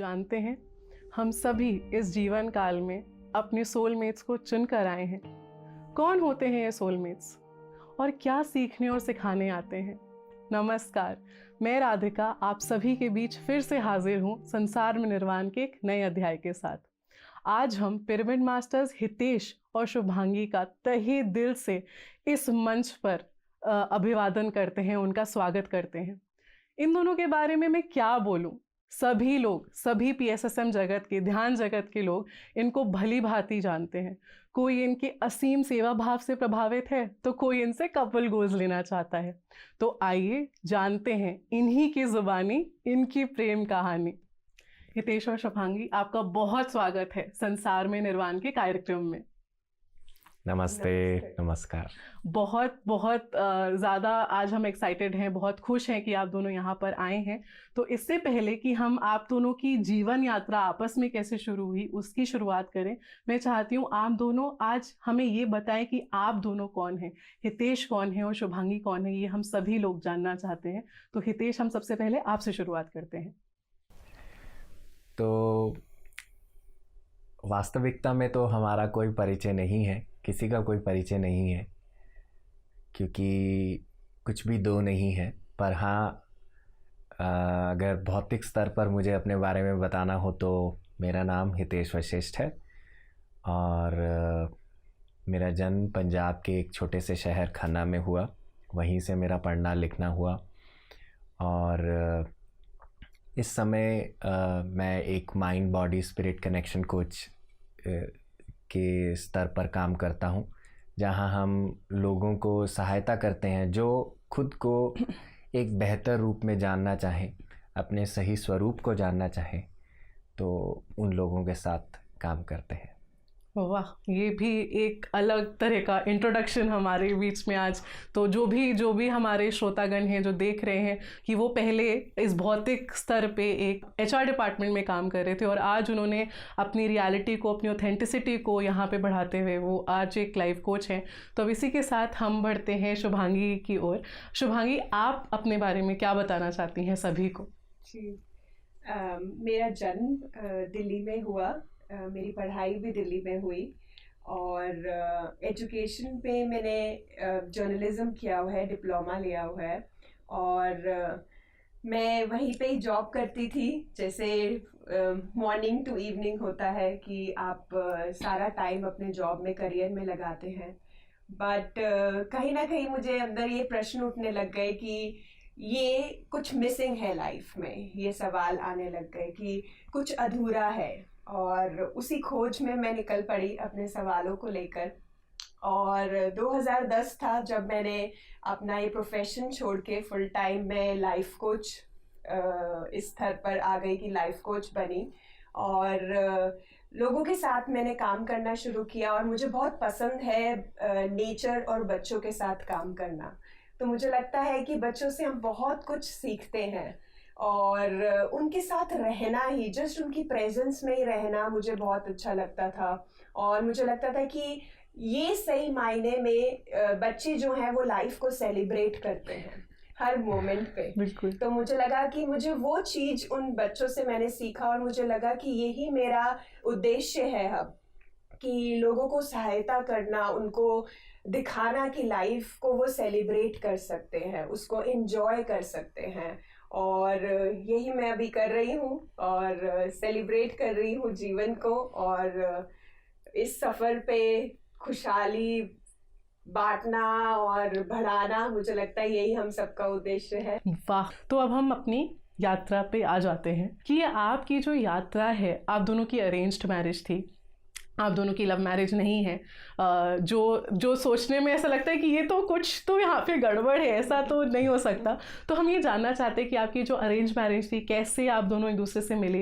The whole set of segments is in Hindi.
जानते हैं, हम सभी इस जीवन काल में अपने सोलमेट्स को चुन कर आए हैं। कौन होते हैं ये सोलमेट्स और क्या सीखने और सिखाने आते हैं? नमस्कार, मैं राधिका आप सभी के बीच फिर से हाजिर हूँ संसार में निर्वाण के एक नए अध्याय के साथ। आज हम पिरामिड मास्टर्स हितेश और शुभांगी का तहे दिल से इस मंच पर अभिवादन करते हैं, उनका स्वागत करते हैं। इन दोनों के बारे में मैं क्या बोलूं, सभी लोग, सभी PSSM जगत के, ध्यान जगत के लोग इनको भली भांति जानते हैं। कोई इनके असीम सेवा भाव से प्रभावित है तो कोई इनसे कपल गोल्स लेना चाहता है। तो आइए जानते हैं इन्हीं की जुबानी इनकी प्रेम कहानी। हितेश और शुभांगी, आपका बहुत स्वागत है संसार में निर्वाण के कार्यक्रम में। नमस्ते। नमस्कार। बहुत बहुत ज़्यादा आज हम एक्साइटेड हैं, बहुत खुश हैं कि आप दोनों यहाँ पर आए हैं। तो इससे पहले कि हम आप दोनों की जीवन यात्रा आपस में कैसे शुरू हुई उसकी शुरुआत करें, मैं चाहती हूँ आप दोनों आज हमें ये बताएं कि आप दोनों कौन हैं, हितेश कौन है और शुभांगी कौन है, ये हम सभी लोग जानना चाहते हैं। तो हितेश, हम सबसे पहले आपसे शुरुआत करते हैं। तो वास्तविकता में तो हमारा कोई परिचय नहीं है, किसी का कोई परिचय नहीं है, क्योंकि कुछ भी दो नहीं है। पर हाँ, अगर भौतिक स्तर पर मुझे अपने बारे में बताना हो तो मेरा नाम हितेश वशिष्ठ है और मेरा जन्म पंजाब के एक छोटे से शहर खन्ना में हुआ। वहीं से मेरा पढ़ना लिखना हुआ और इस समय मैं एक mind body spirit connection coach के स्तर पर काम करता हूँ, जहाँ हम लोगों को सहायता करते हैं जो खुद को एक बेहतर रूप में जानना चाहें, अपने सही स्वरूप को जानना चाहें, तो उन लोगों के साथ काम करते हैं। वाह, ये भी एक अलग तरह का इंट्रोडक्शन हमारे बीच में आज। तो जो भी हमारे श्रोतागण हैं जो देख रहे हैं कि वो पहले इस भौतिक स्तर पे एक HR डिपार्टमेंट में काम कर रहे थे और आज उन्होंने अपनी रियलिटी को, अपनी ऑथेंटिसिटी को यहाँ पे बढ़ाते हुए वो आज एक लाइफ कोच हैं। तो अब इसी के साथ हम बढ़ते हैं शुभांगी की ओर। शुभांगी, आप अपने बारे में क्या बताना चाहती हैं सभी को? जी, मेरा जन्म दिल्ली में हुआ, मेरी पढ़ाई भी दिल्ली में हुई और एजुकेशन पे मैंने जर्नलिज्म किया हुआ है, डिप्लोमा लिया हुआ है और मैं वहीं पे ही जॉब करती थी। जैसे मॉर्निंग टू इवनिंग होता है कि आप सारा टाइम अपने जॉब में, करियर में लगाते हैं, बट कहीं ना कहीं मुझे अंदर ये प्रश्न उठने लग गए कि ये कुछ मिसिंग है लाइफ में। ये सवाल आने लग गए कि कुछ अधूरा है और उसी खोज में मैं निकल पड़ी अपने सवालों को लेकर। और 2010 था जब मैंने अपना ये प्रोफेशन छोड़ के फुल टाइम में लाइफ कोच इस स्तर पर आ गई कि लाइफ कोच बनी और लोगों के साथ मैंने काम करना शुरू किया। और मुझे बहुत पसंद है नेचर और बच्चों के साथ काम करना। तो मुझे लगता है कि बच्चों से हम बहुत कुछ सीखते हैं और उनके साथ रहना ही, जस्ट उनकी प्रेजेंस में ही रहना मुझे बहुत अच्छा लगता था। और मुझे लगता था कि ये सही मायने में बच्चे जो हैं वो लाइफ को सेलिब्रेट करते हैं हर मोमेंट पे। बिल्कुल। तो मुझे लगा कि मुझे वो चीज़ उन बच्चों से मैंने सीखा और मुझे लगा कि यही मेरा उद्देश्य है अब, कि लोगों को सहायता करना, उनको दिखाना कि लाइफ को वो सेलिब्रेट कर सकते हैं, उसको एंजॉय कर सकते हैं। और यही मैं अभी कर रही हूँ और सेलिब्रेट कर रही हूँ जीवन को और इस सफ़र पे खुशहाली बांटना और बढ़ाना, मुझे लगता है यही हम सबका उद्देश्य है। वाह, तो अब हम अपनी यात्रा पे आ जाते हैं कि ये आपकी जो यात्रा है, आप दोनों की अरेंज्ड मैरिज थी, आप दोनों की लव मैरिज नहीं है। जो सोचने में ऐसा लगता है कि ये तो कुछ तो यहाँ पे गड़बड़ है, ऐसा तो नहीं हो सकता। तो हम ये जानना चाहते हैं कि आपकी जो अरेंज मैरिज थी, कैसे आप दोनों एक दूसरे से मिले?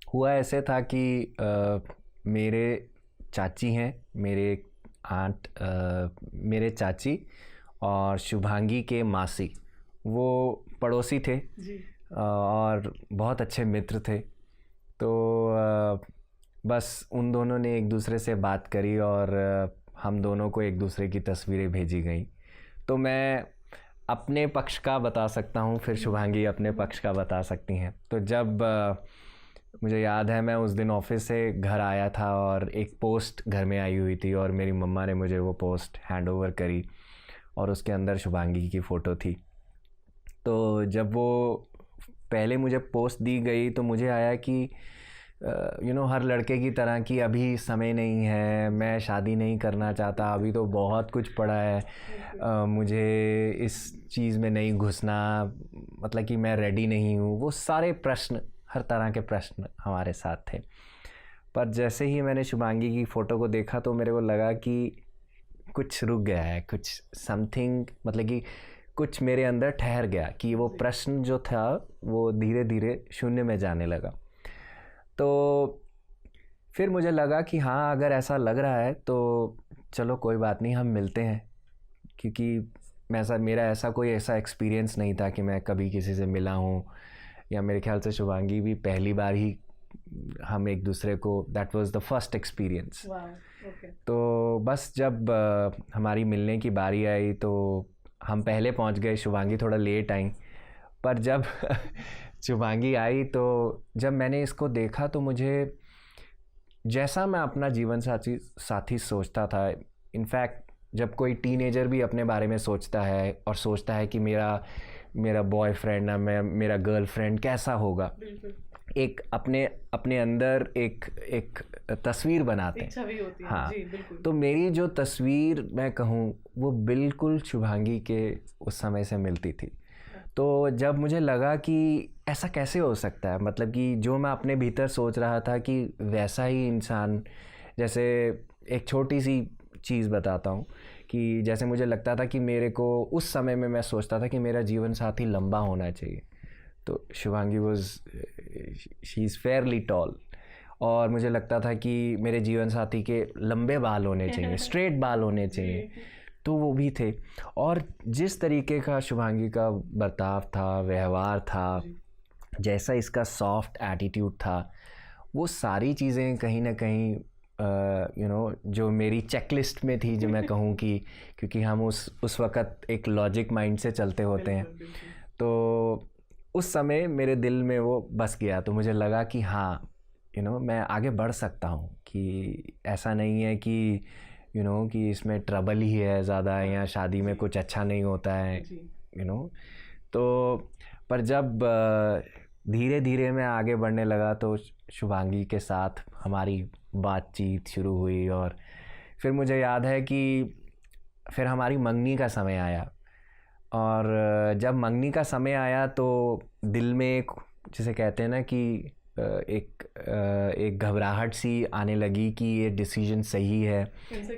हुआ ऐसे था कि मेरे चाची हैं, मेरे चाची और शुभांगी के मासी, वो पड़ोसी थे जी। और बहुत अच्छे मित्र थे। तो बस उन दोनों ने एक दूसरे से बात करी और हम दोनों को एक दूसरे की तस्वीरें भेजी गई। तो मैं अपने पक्ष का बता सकता हूँ, फिर शुभांगी अपने पक्ष का बता सकती हैं। तो जब मुझे याद है मैं उस दिन ऑफिस से घर आया था और एक पोस्ट घर में आई हुई थी और मेरी मम्मा ने मुझे वो पोस्ट हैंड ओवर करी और उसके अंदर शुभांगी की फ़ोटो थी। तो जब वो पहले मुझे पोस्ट दी गई तो मुझे आया कि हर लड़के की तरह कि अभी समय नहीं है, मैं शादी नहीं करना चाहता, अभी तो बहुत कुछ पड़ा है, मुझे इस चीज़ में नहीं घुसना, मतलब कि मैं रेडी नहीं हूँ। वो सारे प्रश्न, हर तरह के प्रश्न हमारे साथ थे। पर जैसे ही मैंने शुभांगी की फ़ोटो को देखा तो मेरे को लगा कि कुछ रुक गया है, कुछ समथिंग, मतलब कि कुछ मेरे अंदर ठहर गया कि वो प्रश्न जो था वो धीरे धीरे शून्य में जाने लगा। तो फिर मुझे लगा कि हाँ, अगर ऐसा लग रहा है तो चलो कोई बात नहीं, हम मिलते हैं, क्योंकि मेरा ऐसा कोई ऐसा एक्सपीरियंस नहीं था कि मैं कभी किसी से मिला हूँ, या मेरे ख्याल से शुभांगी भी पहली बार ही हम एक दूसरे को, that was the first experience. तो बस जब हमारी मिलने की बारी आई तो हम पहले पहुंच गए, शुभांगी थोड़ा लेट आई। पर जब शुभांगी आई तो जब मैंने इसको देखा तो मुझे, जैसा मैं अपना जीवन साथी सोचता था, इनफैक्ट जब कोई टीनेजर भी अपने बारे में सोचता है और सोचता है कि मेरा बॉयफ्रेंड या मेरा गर्लफ्रेंड कैसा होगा, एक अपने अंदर एक तस्वीर बनाते हैं, छवि होती है। हाँ जी, बिल्कुल। तो मेरी जो तस्वीर मैं कहूँ वो बिल्कुल शुभांगी के उस समय से मिलती थी। तो जब मुझे लगा कि ऐसा कैसे हो सकता है, मतलब कि जो मैं अपने भीतर सोच रहा था कि वैसा ही इंसान, जैसे एक छोटी सी चीज़ बताता हूँ कि जैसे मुझे लगता था कि मेरे को उस समय में मैं सोचता था कि मेरा जीवन साथी लंबा होना चाहिए, तो Shubhangi she is fairly tall, और मुझे लगता था कि मेरे जीवन साथी के लंबे बाल होने चाहिए, स्ट्रेट बाल होने चाहिए, तो वो भी थे। और जिस तरीके का शुभांगी का बर्ताव था, व्यवहार था, जैसा इसका सॉफ्ट एटीट्यूड था, वो सारी चीज़ें कहीं ना कहीं जो मेरी चेकलिस्ट में थी, जो मैं कहूँ कि क्योंकि हम उस वक़्त एक लॉजिक माइंड से चलते होते हैं, तो उस समय मेरे दिल में वो बस गया। तो मुझे लगा कि हाँ, मैं आगे बढ़ सकता हूँ, कि ऐसा नहीं है कि कि इसमें ट्रबल ही है ज़्यादा, या शादी में कुछ अच्छा नहीं होता है, तो पर जब धीरे धीरे मैं आगे बढ़ने लगा तो शुभांगी के साथ हमारी बातचीत शुरू हुई, और फिर मुझे याद है कि फिर हमारी मंगनी का समय आया, और जब मंगनी का समय आया तो दिल में एक, जिसे कहते हैं ना कि एक घबराहट सी आने लगी कि ये डिसीजन सही है,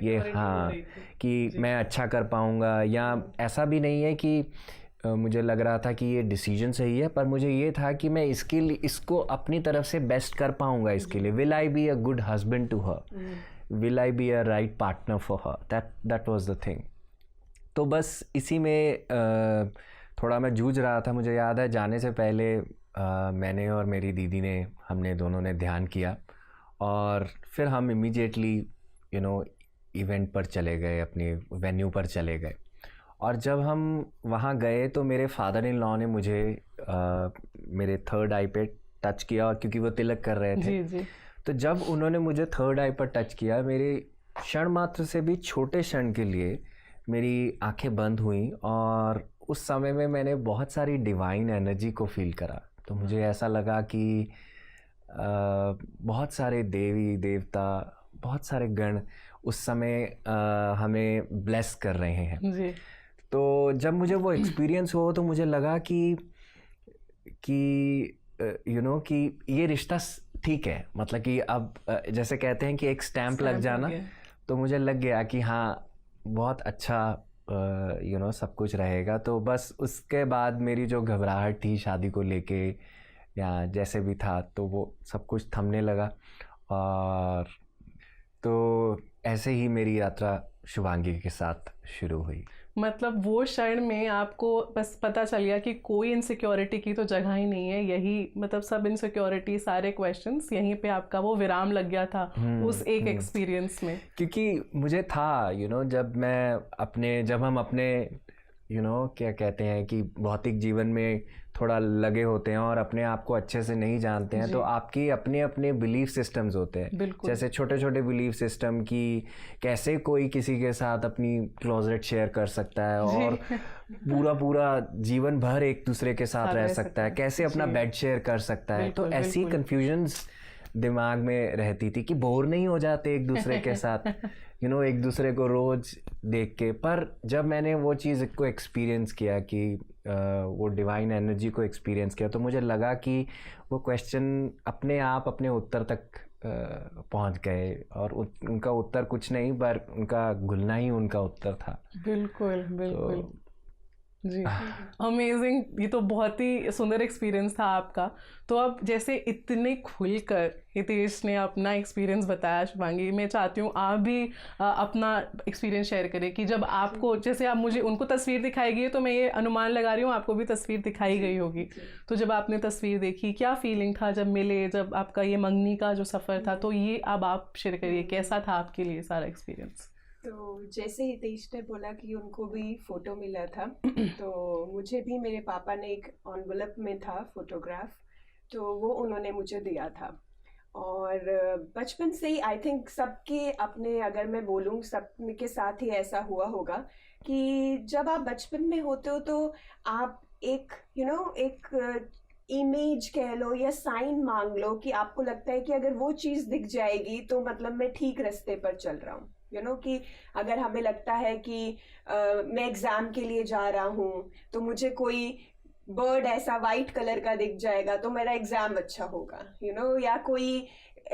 ये हाँ कि मैं अच्छा कर पाऊँगा, या ऐसा भी नहीं है कि मुझे लग रहा था कि ये डिसीजन सही है, पर मुझे ये था कि मैं इसको अपनी तरफ से बेस्ट कर पाऊँगा इसके लिए। Will I be a good husband to her, will I be a right partner for her, that was the thing. तो बस इसी में थोड़ा मैं जूझ रहा था। मुझे याद है जाने से पहले मैंने और मेरी दीदी ने, हमने दोनों ने ध्यान किया, और फिर हम इमीडिएटली इवेंट पर चले गए, अपनी वेन्यू पर चले गए। और जब हम वहाँ गए तो मेरे फादर इन लॉ ने मुझे मेरे थर्ड आई पे टच किया, और क्योंकि वो तिलक कर रहे थे, जी। तो जब उन्होंने मुझे थर्ड आई पर टच किया, मेरे क्षण मात्र से भी छोटे क्षण के लिए मेरी आंखें बंद हुई, और उस समय में मैंने बहुत सारी डिवाइन एनर्जी को फील करा। तो मुझे ऐसा लगा कि बहुत सारे देवी देवता, बहुत सारे गण उस समय हमें ब्लेस कर रहे हैं जी। तो जब मुझे वो एक्सपीरियंस हुआ तो मुझे लगा कि कि ये रिश्ता ठीक है, मतलब कि अब जैसे कहते हैं कि एक स्टैंप लग जाना, तो मुझे लग गया कि हाँ बहुत अच्छा सब कुछ रहेगा। तो बस उसके बाद मेरी जो घबराहट थी शादी को लेके या जैसे भी था, तो वो सब कुछ थमने लगा, और तो ऐसे ही मेरी यात्रा शुभांगी के साथ शुरू हुई। मतलब वो क्षण में आपको बस पता चल गया कि कोई इनसिक्योरिटी की तो जगह ही नहीं है, यही मतलब सब इनसिक्योरिटी, सारे क्वेश्चंस, यहीं पे आपका वो विराम लग गया था उस एक एक्सपीरियंस में। क्योंकि मुझे था जब हम अपने क्या कहते हैं कि भौतिक जीवन में थोड़ा लगे होते हैं और अपने आप को अच्छे से नहीं जानते हैं, तो आपकी अपने अपने बिलीफ सिस्टम्स होते हैं, जैसे छोटे छोटे बिलीफ सिस्टम की कैसे कोई किसी के साथ अपनी क्लोजेट शेयर कर सकता है और पूरा जीवन भर एक दूसरे के साथ रह सकता है, कैसे अपना बेड शेयर कर सकता है। तो ऐसी कंफ्यूजन्स दिमाग में रहती थी कि बोर नहीं हो जाते एक दूसरे के साथ, एक दूसरे को रोज देख के। पर जब मैंने वो चीज़ को एक्सपीरियंस किया कि वो डिवाइन एनर्जी को एक्सपीरियंस किया, तो मुझे लगा कि वो क्वेश्चन अपने आप अपने उत्तर तक पहुंच गए और उनका उत्तर कुछ नहीं पर उनका घुलना ही उनका उत्तर था। बिल्कुल बिल्कुल जी, अमेजिंग। ये तो बहुत ही सुंदर एक्सपीरियंस था आपका। तो अब जैसे इतने खुलकर हितेश ने अपना एक्सपीरियंस बताया शुभांगी, मैं चाहती हूँ आप भी अपना एक्सपीरियंस शेयर करें कि जब आपको, जैसे आप मुझे उनको तस्वीर दिखाई गई है तो मैं ये अनुमान लगा रही हूँ आपको भी तस्वीर दिखाई गई होगी, तो जब आपने तस्वीर देखी क्या फीलिंग था जब मिले, जब आपका ये मंगनी का जो सफ़र था, तो ये अब आप शेयर करिए कैसा था आपके लिए सारा एक्सपीरियंस। तो जैसे हितेश ने बोला कि उनको भी फ़ोटो मिला था, तो मुझे भी मेरे पापा ने एक एनवेलप में था फोटोग्राफ, तो वो उन्होंने मुझे दिया था। और बचपन से ही आई थिंक सबके अपने, अगर मैं बोलूँ सबके साथ ही ऐसा हुआ होगा कि जब आप बचपन में होते हो तो आप एक एक इमेज कह लो या साइन मांग लो कि आपको लगता है कि अगर वो चीज़ दिख जाएगी तो मतलब मैं ठीक रास्ते पर चल रहा हूँ। कि अगर हमें लगता है कि मैं एग्ज़ाम के लिए जा रहा हूँ तो मुझे कोई बर्ड ऐसा वाइट कलर का दिख जाएगा तो मेरा एग्ज़ाम अच्छा होगा, या कोई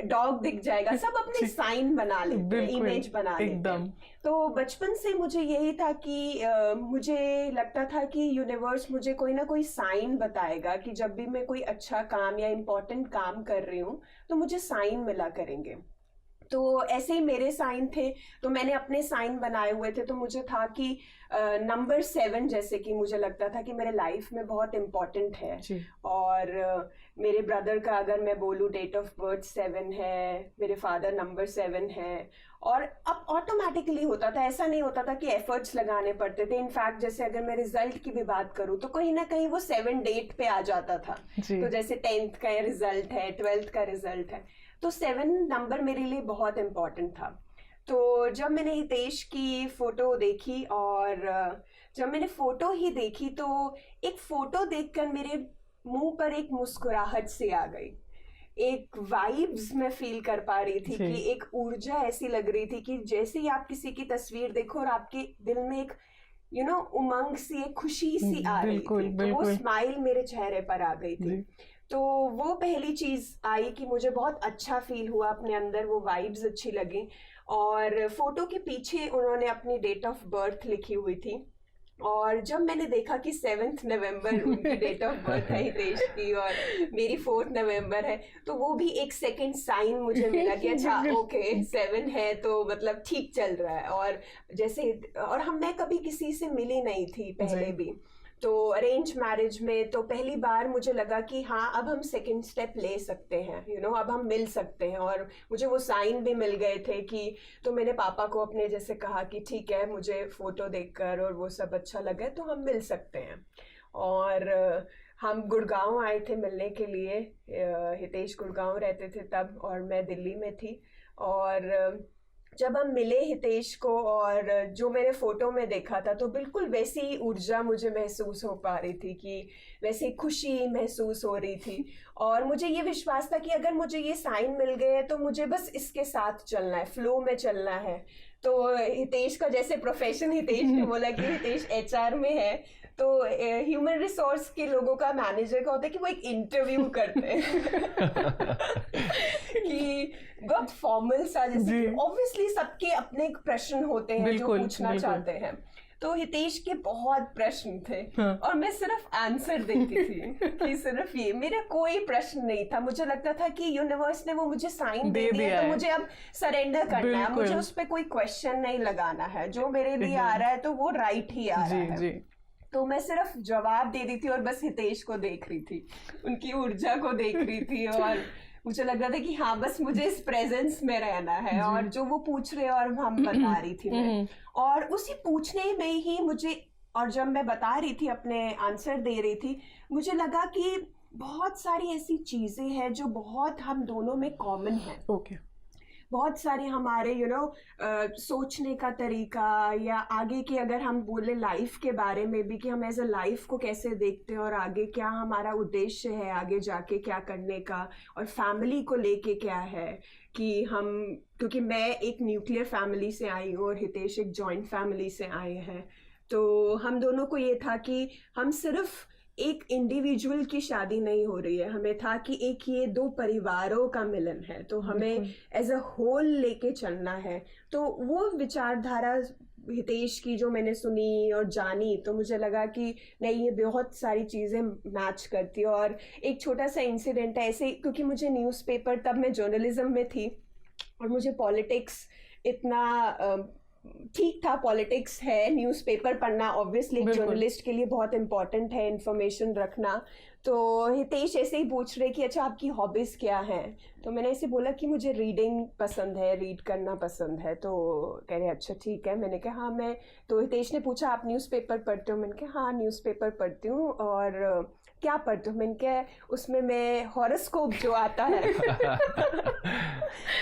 डॉग दिख जाएगा, सब अपने साइन बना लेते हैं, इमेज बना लेते हैं। तो बचपन से मुझे यही था कि मुझे लगता था कि यूनिवर्स मुझे कोई ना कोई साइन बताएगा कि जब भी मैं कोई अच्छा काम या इम्पोर्टेंट काम कर रही हूँ तो मुझे साइन मिला करेंगे। तो ऐसे ही मेरे साइन थे, तो मैंने अपने साइन बनाए हुए थे। तो मुझे था कि नंबर 7 जैसे कि मुझे लगता था कि मेरे लाइफ में बहुत इम्पोर्टेंट है। और मेरे ब्रदर का अगर मैं बोलूँ डेट ऑफ बर्थ 7 है, मेरे फादर नंबर 7 है। और अब ऑटोमेटिकली होता था, ऐसा नहीं होता था कि एफर्ट्स लगाने पड़ते थे। इनफैक्ट जैसे अगर मैं रिजल्ट की भी बात करूँ तो कहीं ना कहीं वो 7 डेट पे आ जाता था। तो जैसे 10th का रिजल्ट है, 12th का रिजल्ट है, तो 7 नंबर मेरे लिए बहुत इम्पोर्टेंट था। तो जब मैंने हितेश की फ़ोटो देखी और जब मैंने फ़ोटो ही देखी तो एक फ़ोटो देखकर मेरे मुंह पर एक मुस्कुराहट सी आ गई, एक वाइब्स मैं फील कर पा रही थी कि एक ऊर्जा ऐसी लग रही थी कि जैसे ही आप किसी की तस्वीर देखो और आपके दिल में एक उमंग सी, एक खुशी सी आ रही थी, तो वो स्माइल मेरे चेहरे पर आ गई थी। तो वो पहली चीज़ आई कि मुझे बहुत अच्छा फील हुआ अपने अंदर, वो वाइब्स अच्छी लगी। और फोटो के पीछे उन्होंने अपनी डेट ऑफ बर्थ लिखी हुई थी, और जब मैंने देखा कि 7 नवंबर उनकी डेट ऑफ बर्थ है हितेश की और मेरी 4 नवंबर है, तो वो भी एक सेकंड साइन मुझे मिला कि अच्छा ओके 7 है तो मतलब ठीक चल रहा है। और जैसे मैं कभी किसी से मिली नहीं थी पहले भी, तो अरेंज मैरिज में तो पहली बार मुझे लगा कि हाँ अब हम सेकंड स्टेप ले सकते हैं, अब हम मिल सकते हैं। और मुझे वो साइन भी मिल गए थे कि, तो मैंने पापा को अपने जैसे कहा कि ठीक है मुझे फ़ोटो देखकर और वो सब अच्छा लगा तो हम मिल सकते हैं। और हम गुड़गांव आए थे मिलने के लिए, हितेश गुड़गांव रहते थे तब और मैं दिल्ली में थी। और जब हम मिले हितेश को और जो मैंने फ़ोटो में देखा था तो बिल्कुल वैसी ही ऊर्जा मुझे महसूस हो पा रही थी, कि वैसी खुशी महसूस हो रही थी। और मुझे ये विश्वास था कि अगर मुझे ये साइन मिल गए हैं तो मुझे बस इसके साथ चलना है, फ्लो में चलना है। तो हितेश का जैसे प्रोफेशन, हितेश ने बोला कि हितेश HR में है, तो ह्यूमन रिसोर्स के लोगों का मैनेजर का होता है कि वो एक इंटरव्यू करते हैं कि बहुत फॉर्मल सा, जैसे ऑब्वियसली सबके अपने प्रश्न होते हैं जो पूछना चाहते हैं। तो हितेश के बहुत प्रश्न थे और मैं सिर्फ आंसर देती थी कि सिर्फ ये, मेरा कोई प्रश्न नहीं था। मुझे लगता था कि यूनिवर्स ने वो मुझे साइन दे दिया तो मुझे अब सरेंडर करना है, मुझे उस पर कोई क्वेश्चन नहीं लगाना है, जो मेरे लिए आ रहा है तो वो राइट ही आ रहा है। तो मैं सिर्फ जवाब दे रही थी और बस हितेश को देख रही थी, उनकी ऊर्जा को देख रही थी। और मुझे लग रहा था कि हाँ बस मुझे इस प्रेजेंस में रहना है, और जो वो पूछ रहे और हम बता रही थी मैं। और उसी पूछने में ही मुझे और जब मैं बता रही थी, अपने आंसर दे रही थी, मुझे लगा कि बहुत सारी ऐसी चीज़ें हैं जो बहुत हम दोनों में कॉमन है। ओके। बहुत सारे हमारे सोचने का तरीका, या आगे की अगर हम बोले लाइफ के बारे में भी, कि हम एज अ लाइफ को कैसे देखते हैं और आगे क्या हमारा उद्देश्य है, आगे जाके क्या करने का, और फैमिली को लेके क्या है कि हम, क्योंकि मैं एक न्यूक्लियर फैमिली से आई हूँ और हितेश एक जॉइंट फैमिली से आए हैं, तो हम दोनों को ये था कि हम सिर्फ एक इंडिविजुअल की शादी नहीं हो रही है, हमें था कि एक ये दो परिवारों का मिलन है, तो हमें एज अ होल लेके चलना है। तो वो विचारधारा हितेश की जो मैंने सुनी और जानी, तो मुझे लगा कि नहीं, ये बहुत सारी चीज़ें मैच करती। और एक छोटा सा इंसिडेंट है ऐसे, क्योंकि मुझे न्यूज़पेपर, तब मैं जर्नलिज्म में थी और मुझे पॉलिटिक्स इतना ठीक था, पॉलिटिक्स है, न्यूज़पेपर पढ़ना ऑब्वियसली एक जर्नलिस्ट के लिए बहुत इंपॉर्टेंट है, इंफॉर्मेशन रखना। तो हितेश ऐसे ही पूछ रहे कि अच्छा आपकी हॉबीज़ क्या हैं, तो मैंने ऐसे बोला कि मुझे रीडिंग पसंद है, रीड करना पसंद है। तो कह रहे अच्छा ठीक है। मैंने कहा हाँ मैं, तो हितेश ने पूछा आप न्यूज़पेपर पढ़ते हो? मैंने कहा हाँ न्यूज़पेपर पढ़ती हूँ। और क्या पढ़ते हो? मैंने कहा उसमें मैं हॉरोस्कोप जो आता है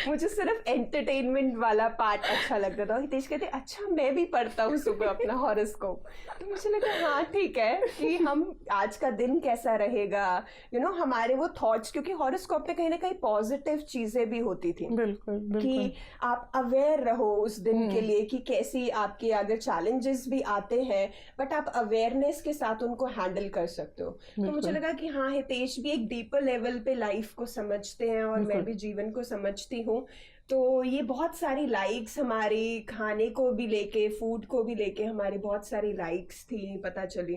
मुझे सिर्फ एंटरटेनमेंट वाला पार्ट अच्छा लगता था। हितेश कहते अच्छा मैं भी पढ़ता हूँ सुबह अपना हॉरोस्कोप। तो मुझे लगा हाँ ठीक है कि हम आज का दिन कैसा रहेगा, हमारे वो थॉट्स, क्योंकि हॉरोस्कोप में कहीं ना कहीं पॉजिटिव चीजें भी होती थी। बिल्कुल, बिल्कुल। कि आप अवेयर रहो उस दिन के लिए कि कैसी आपके अगर चैलेंजेस भी आते हैं, बट आप अवेयरनेस के साथ उनको हैंडल कर सकते हो। तो मुझे लगा कि हाँ हितेश भी एक डीपर लेवल पे लाइफ को समझते हैं और मैं भी जीवन को समझती हूँ। तो ये बहुत सारी लाइक्स, हमारी खाने को भी लेके, फूड को भी लेके हमारी बहुत सारी लाइक्स थी, पता चली।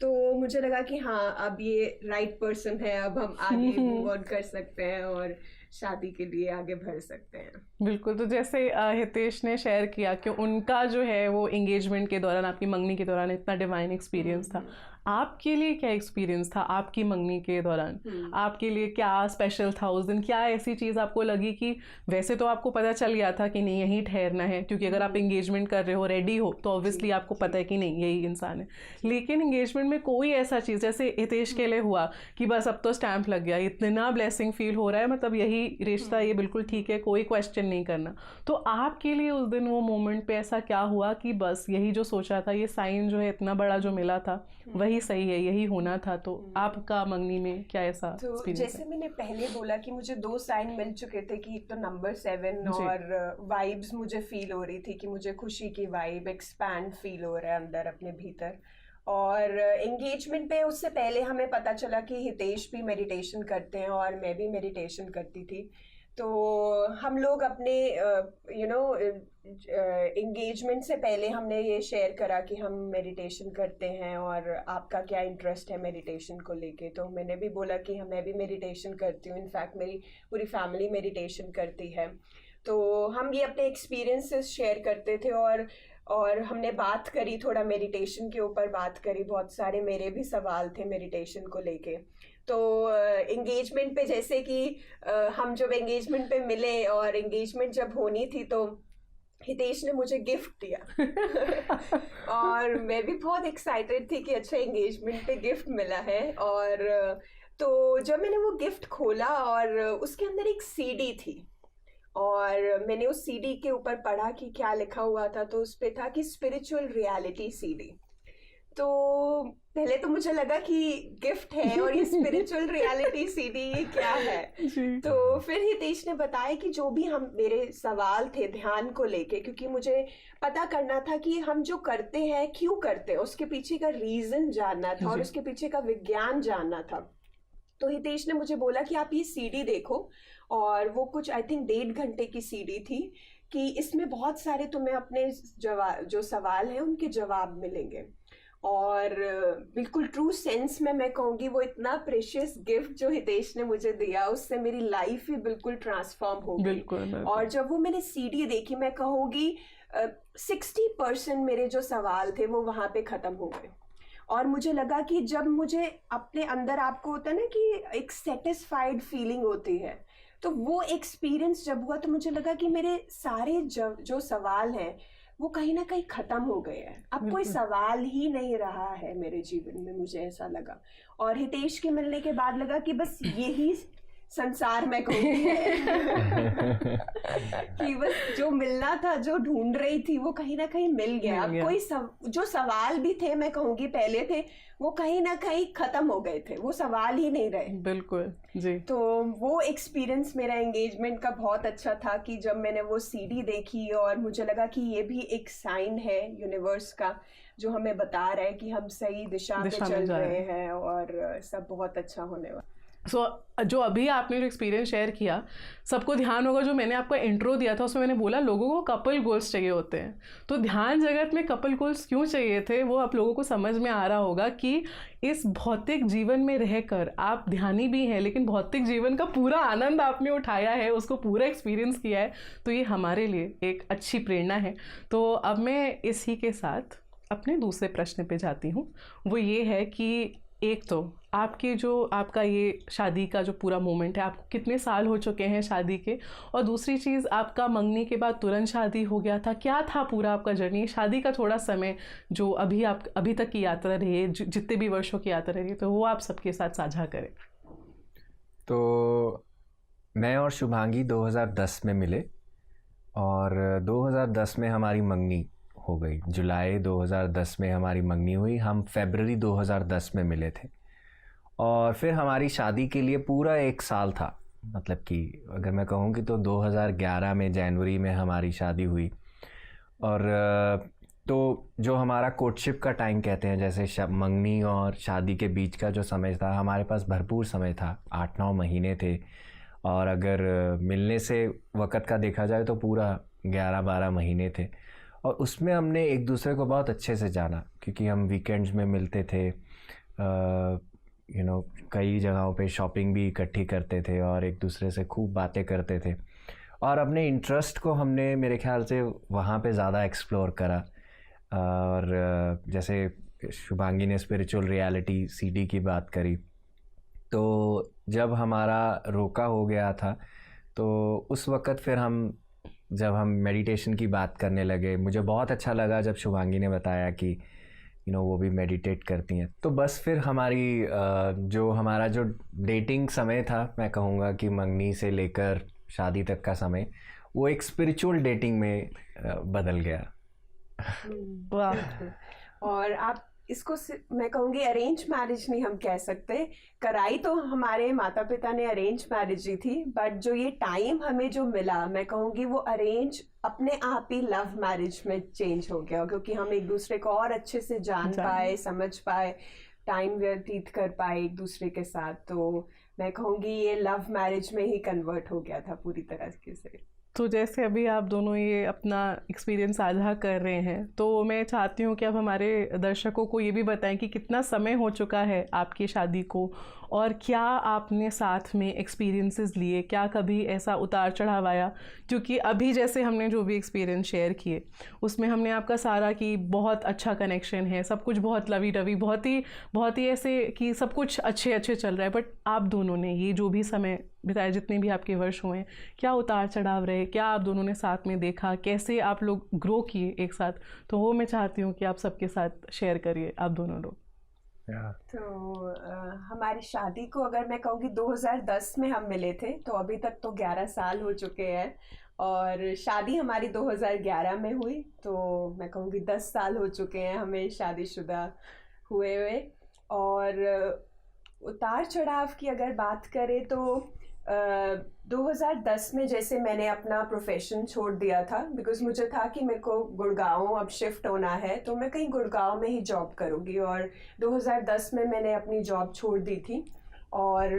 तो मुझे लगा कि हाँ अब ये राइट पर्सन है, अब हम आगे मूव ऑन कर सकते हैं और शादी के लिए आगे बढ़ सकते हैं। बिल्कुल। तो जैसे हितेश ने शेयर किया कि उनका जो है वो एंगेजमेंट के दौरान, आपकी मंगनी के दौरान इतना डिवाइन एक्सपीरियंस था, आपके लिए क्या एक्सपीरियंस था आपकी मंगनी के दौरान? आपके लिए क्या स्पेशल था उस दिन? क्या ऐसी चीज़ आपको लगी कि वैसे तो आपको पता चल गया था कि नहीं यहीं ठहरना है, क्योंकि अगर आप एंगेजमेंट कर रहे हो, रेडी हो, तो ऑब्वियसली आपको पता है कि नहीं यही इंसान है, लेकिन एंगेजमेंट में कोई ऐसा चीज़ जैसे हितेश के लिए हुआ कि बस अब तो स्टैंप लग गया, इतना ब्लेसिंग फील हो रहा है, मतलब यही रिश्ता, ये बिल्कुल ठीक है, कोई क्वेश्चन नहीं करना, तो आपके लिए उस दिन वो मोमेंट पे ऐसा क्या हुआ कि बस यही जो सोचा था, ये साइन जो है इतना बड़ा जो मिला था वही सही है, यही होना था? तो आपका मंगनी में क्या ऐसा तो जैसे मैंने पहले बोला कि मुझे 2 साइन मिल चुके थे, कि एक तो नंबर 7 और वाइब्स मुझे फील हो रही थी कि मुझे खुशी की वाइब, एक्सपैंड फील हो रहा है अंदर अपने भीतर। और एंगेजमेंट पे उससे पहले हमें पता चला कि हितेश भी मेडिटेशन करते हैं और मैं भी मेडिटेशन करती थी। तो हम लोग अपने एंगेजमेंट से पहले हमने ये शेयर करा कि हम मेडिटेशन करते हैं और आपका क्या इंटरेस्ट है मेडिटेशन को लेके। तो मैंने भी बोला कि मैं भी मेडिटेशन करती हूँ, इनफैक्ट मेरी पूरी फैमिली मेडिटेशन करती है। तो हम ये अपने एक्सपीरियंसेस शेयर करते थे और हमने बात करी, थोड़ा मेडिटेशन के ऊपर बात करी, बहुत सारे मेरे भी सवाल थे मेडिटेशन को लेके। तो एंगेजमेंट पे जैसे कि हम जब एंगेजमेंट पे मिले और एंगेजमेंट जब होनी थी, तो हितेश ने मुझे गिफ्ट दिया और मैं भी बहुत एक्साइटेड थी कि अच्छा एंगेजमेंट पे गिफ्ट मिला है। और तो जब मैंने वो गिफ्ट खोला और उसके अंदर एक सीडी थी और मैंने उस सीडी के ऊपर पढ़ा कि क्या लिखा हुआ था, तो उस पे था कि स्पिरिचुअल रियलिटी सीडी। तो पहले तो मुझे लगा कि गिफ्ट है और ये स्पिरिचुअल रियलिटी सीडी ये क्या है। तो फिर हितेश ने बताया कि जो भी हम, मेरे सवाल थे ध्यान को लेके, क्योंकि मुझे पता करना था कि हम जो करते हैं क्यों करते हैं, उसके पीछे का रीजन जानना था और उसके पीछे का विज्ञान जानना था। तो हितेश ने मुझे बोला कि आप ये सीडी देखो, और वो कुछ आई थिंक 1.5 घंटे की सीडी थी, कि इसमें बहुत सारे तुम्हें अपने जो सवाल हैं उनके जवाब मिलेंगे। और बिल्कुल ट्रू सेंस में मैं कहूँगी वो इतना प्रेशियस गिफ्ट जो हितेश ने मुझे दिया, उससे मेरी लाइफ ही बिल्कुल ट्रांसफॉर्म हो गई। बिल्कुल। और जब वो मैंने सीडी देखी, मैं कहूँगी 60% मेरे जो सवाल थे वो वहाँ पे ख़त्म हो गए। और मुझे लगा कि जब मुझे अपने अंदर, आपको होता है ना कि एक सेटिस्फाइड फीलिंग होती है, तो वो एक्सपीरियंस जब हुआ तो मुझे लगा कि मेरे सारे जो सवाल हैं वो कहीं ना कहीं खत्म हो गए हैं। अब कोई सवाल ही नहीं रहा है मेरे जीवन में, मुझे ऐसा लगा। और हितेश के मिलने के बाद लगा कि बस यही संसार में कहूँगी कि बस जो मिलना था, जो ढूंढ रही थी, वो कहीं ना कहीं मिल गया। अब कोई जो सवाल भी थे, मैं कहूँगी पहले थे, वो कहीं ना कहीं खत्म हो गए थे, वो सवाल ही नहीं रहे। बिल्कुल जी। तो वो एक्सपीरियंस मेरा एंगेजमेंट का बहुत अच्छा था कि जब मैंने वो सीडी देखी और मुझे लगा कि ये भी एक साइन है यूनिवर्स का, जो हमें बता रहा है कि हम सही दिशा में चल रहे हैं और सब बहुत अच्छा होने वाला। जो अभी आपने जो एक्सपीरियंस शेयर किया, सबको ध्यान होगा जो मैंने आपको इंट्रो दिया था, उसमें मैंने बोला लोगों को कपल गोल्स चाहिए होते हैं। तो ध्यान जगत में कपल गोल्स क्यों चाहिए थे, वो आप लोगों को समझ में आ रहा होगा कि इस भौतिक जीवन में रहकर आप ध्यानी भी हैं, लेकिन भौतिक जीवन का पूरा आनंद आपने उठाया है, उसको पूरा एक्सपीरियंस किया है। तो ये हमारे लिए एक अच्छी प्रेरणा है। तो अब मैं इसी के साथ अपने दूसरे प्रश्न पे जाती हूँ। वो ये है कि एक तो आपके जो आपका ये शादी का जो पूरा मोमेंट है, आपको कितने साल हो चुके हैं शादी के, और दूसरी चीज़ आपका मंगनी के बाद तुरंत शादी हो गया था, क्या था पूरा आपका जर्नी, शादी का थोड़ा समय जो अभी तक की यात्रा रही है, जितने भी वर्षों की यात्रा रही है, तो वो आप सबके साथ साझा करें। तो मैं और शुभांगी 2010 में मिले और 2010 में हमारी मंगनी हो गई। जुलाई 2010 में हमारी मंगनी हुई, हम फरवरी 2010 में मिले थे और फिर हमारी शादी के लिए पूरा 1 साल था। मतलब कि अगर मैं कहूँ कि तो 2011 में जनवरी में हमारी शादी हुई। और तो जो हमारा कोर्टशिप का टाइम कहते हैं, जैसे मंगनी और शादी के बीच का जो समय था, हमारे पास भरपूर समय था, 8-9 महीने थे। और अगर मिलने से वक़्त का देखा जाए तो पूरा 11-12 महीने थे। और उसमें हमने एक दूसरे को बहुत अच्छे से जाना, क्योंकि हम वीकेंड्स में मिलते थे, कई जगहों पे शॉपिंग भी इकट्ठी करते थे और एक दूसरे से खूब बातें करते थे। और अपने इंटरेस्ट को हमने मेरे ख्याल से वहाँ पे ज़्यादा एक्सप्लोर करा। और जैसे शुभांगी ने स्पिरिचुअल रियलिटी सीडी की बात करी, तो जब हमारा रोका हो गया था तो उस वक़्त फिर जब हम मेडिटेशन की बात करने लगे, मुझे बहुत अच्छा लगा जब शुभांगी ने बताया कि वो भी मेडिटेट करती हैं। तो बस फिर हमारा जो डेटिंग समय था, मैं कहूँगा कि मंगनी से लेकर शादी तक का समय, वो एक स्पिरिचुअल डेटिंग में बदल गया। वाह। और आप इसको मैं कहूँगी अरेंज मैरिज नहीं हम कह सकते, कराई तो हमारे माता पिता ने अरेंज मैरिज ही थी, बट जो ये टाइम हमें जो मिला, मैं कहूँगी वो अरेंज अपने आप ही लव मैरिज में चेंज हो गया, क्योंकि हम एक दूसरे को और अच्छे से जान पाए, समझ पाए, टाइम व्यतीत कर पाए एक दूसरे के साथ। तो मैं कहूँगी ये लव मैरिज में ही कन्वर्ट हो गया था पूरी तरह से। तो जैसे अभी आप दोनों ये अपना एक्सपीरियंस साझा कर रहे हैं, तो मैं चाहती हूँ कि अब हमारे दर्शकों को ये भी बताएं कि कितना समय हो चुका है आपकी शादी को, और क्या आपने साथ में एक्सपीरियंसेस लिए, क्या कभी ऐसा उतार चढ़ाव आया। क्योंकि अभी जैसे हमने जो भी एक्सपीरियंस शेयर किए, उसमें हमने आपका सारा कि बहुत अच्छा कनेक्शन है, सब कुछ बहुत लवी डवी, बहुत ही ऐसे कि सब कुछ अच्छे चल रहा है। बट आप दोनों ने ये जो भी समय बिताया, जितने भी आपके वर्ष हुए, क्या उतार चढ़ाव रहे, क्या आप दोनों ने साथ में देखा, कैसे आप लोग ग्रो किए एक साथ, तो वो मैं चाहती हूँ कि आप सबके साथ शेयर करिए, आप दोनों लोग। तो हमारी शादी को अगर मैं कहूँगी 2010 में हम मिले थे, तो अभी तक तो 11 साल हो चुके हैं। और शादी हमारी 2011 में हुई, तो मैं कहूँगी 10 साल हो चुके हैं हमें शादीशुदा हुए। और उतार चढ़ाव की अगर बात करें तो 2010 में जैसे मैंने अपना प्रोफेशन छोड़ दिया था, बिकॉज मुझे था कि मेरे को गुड़गांव अब शिफ्ट होना है, तो मैं कहीं गुड़गांव में ही जॉब करूँगी। और 2010 में मैंने अपनी जॉब छोड़ दी थी, और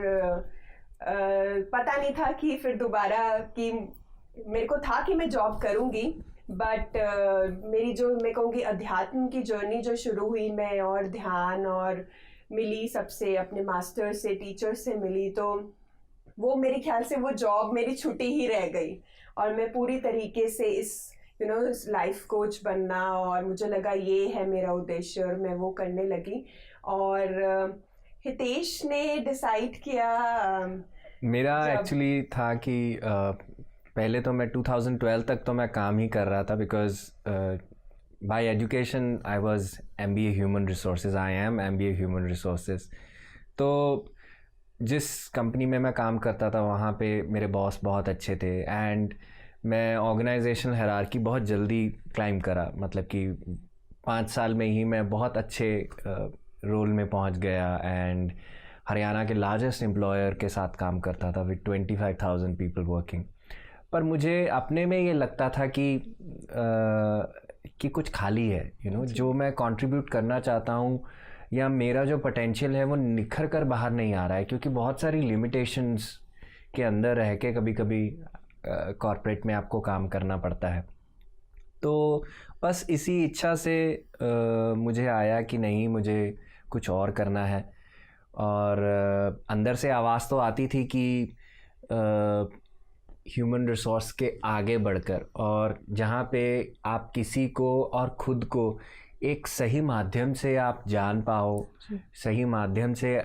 पता नहीं था कि फिर दोबारा कि मेरे को था कि मैं जॉब करूँगी, बट मेरी जो मैं कहूँगी अध्यात्म की जर्नी जो शुरू हुई, मैं और ध्यान और मिली सबसे, अपने मास्टर से, टीचर से मिली, तो वो मेरे ख्याल से वो जॉब मेरी छुट्टी ही रह गई। और मैं पूरी तरीके से इस लाइफ कोच बनना, और मुझे लगा ये है मेरा उद्देश्य, और मैं वो करने लगी। और हितेश ने डिसाइड किया, मेरा एक्चुअली था कि पहले तो मैं 2012 तक तो मैं काम ही कर रहा था, because by education I was MBA human resources, I am MBA human resources. तो जिस कंपनी में मैं काम करता था वहाँ पे मेरे बॉस बहुत अच्छे थे, एंड मैं ऑर्गेनाइजेशनल हायरार्की बहुत जल्दी क्लाइंब करा, मतलब कि 5 साल में ही मैं बहुत अच्छे रोल में पहुँच गया, एंड हरियाणा के लार्जेस्ट एम्प्लॉयर के साथ काम करता था विद 25,000 पीपल वर्किंग। पर मुझे अपने में ये लगता था कि कुछ खाली है, जो मैं कंट्रीब्यूट करना चाहता हूँ या मेरा जो पोटेंशियल है वो निखर कर बाहर नहीं आ रहा है, क्योंकि बहुत सारी लिमिटेशंस के अंदर रह के कभी कभी कॉर्पोरेट में आपको काम करना पड़ता है। तो बस इसी इच्छा से मुझे आया कि नहीं, मुझे कुछ और करना है। और अंदर से आवाज़ तो आती थी कि ह्यूमन रिसोर्स के आगे बढ़कर, और जहाँ पे आप किसी को और ख़ुद को एक सही माध्यम से आप जान पाओ, सही माध्यम से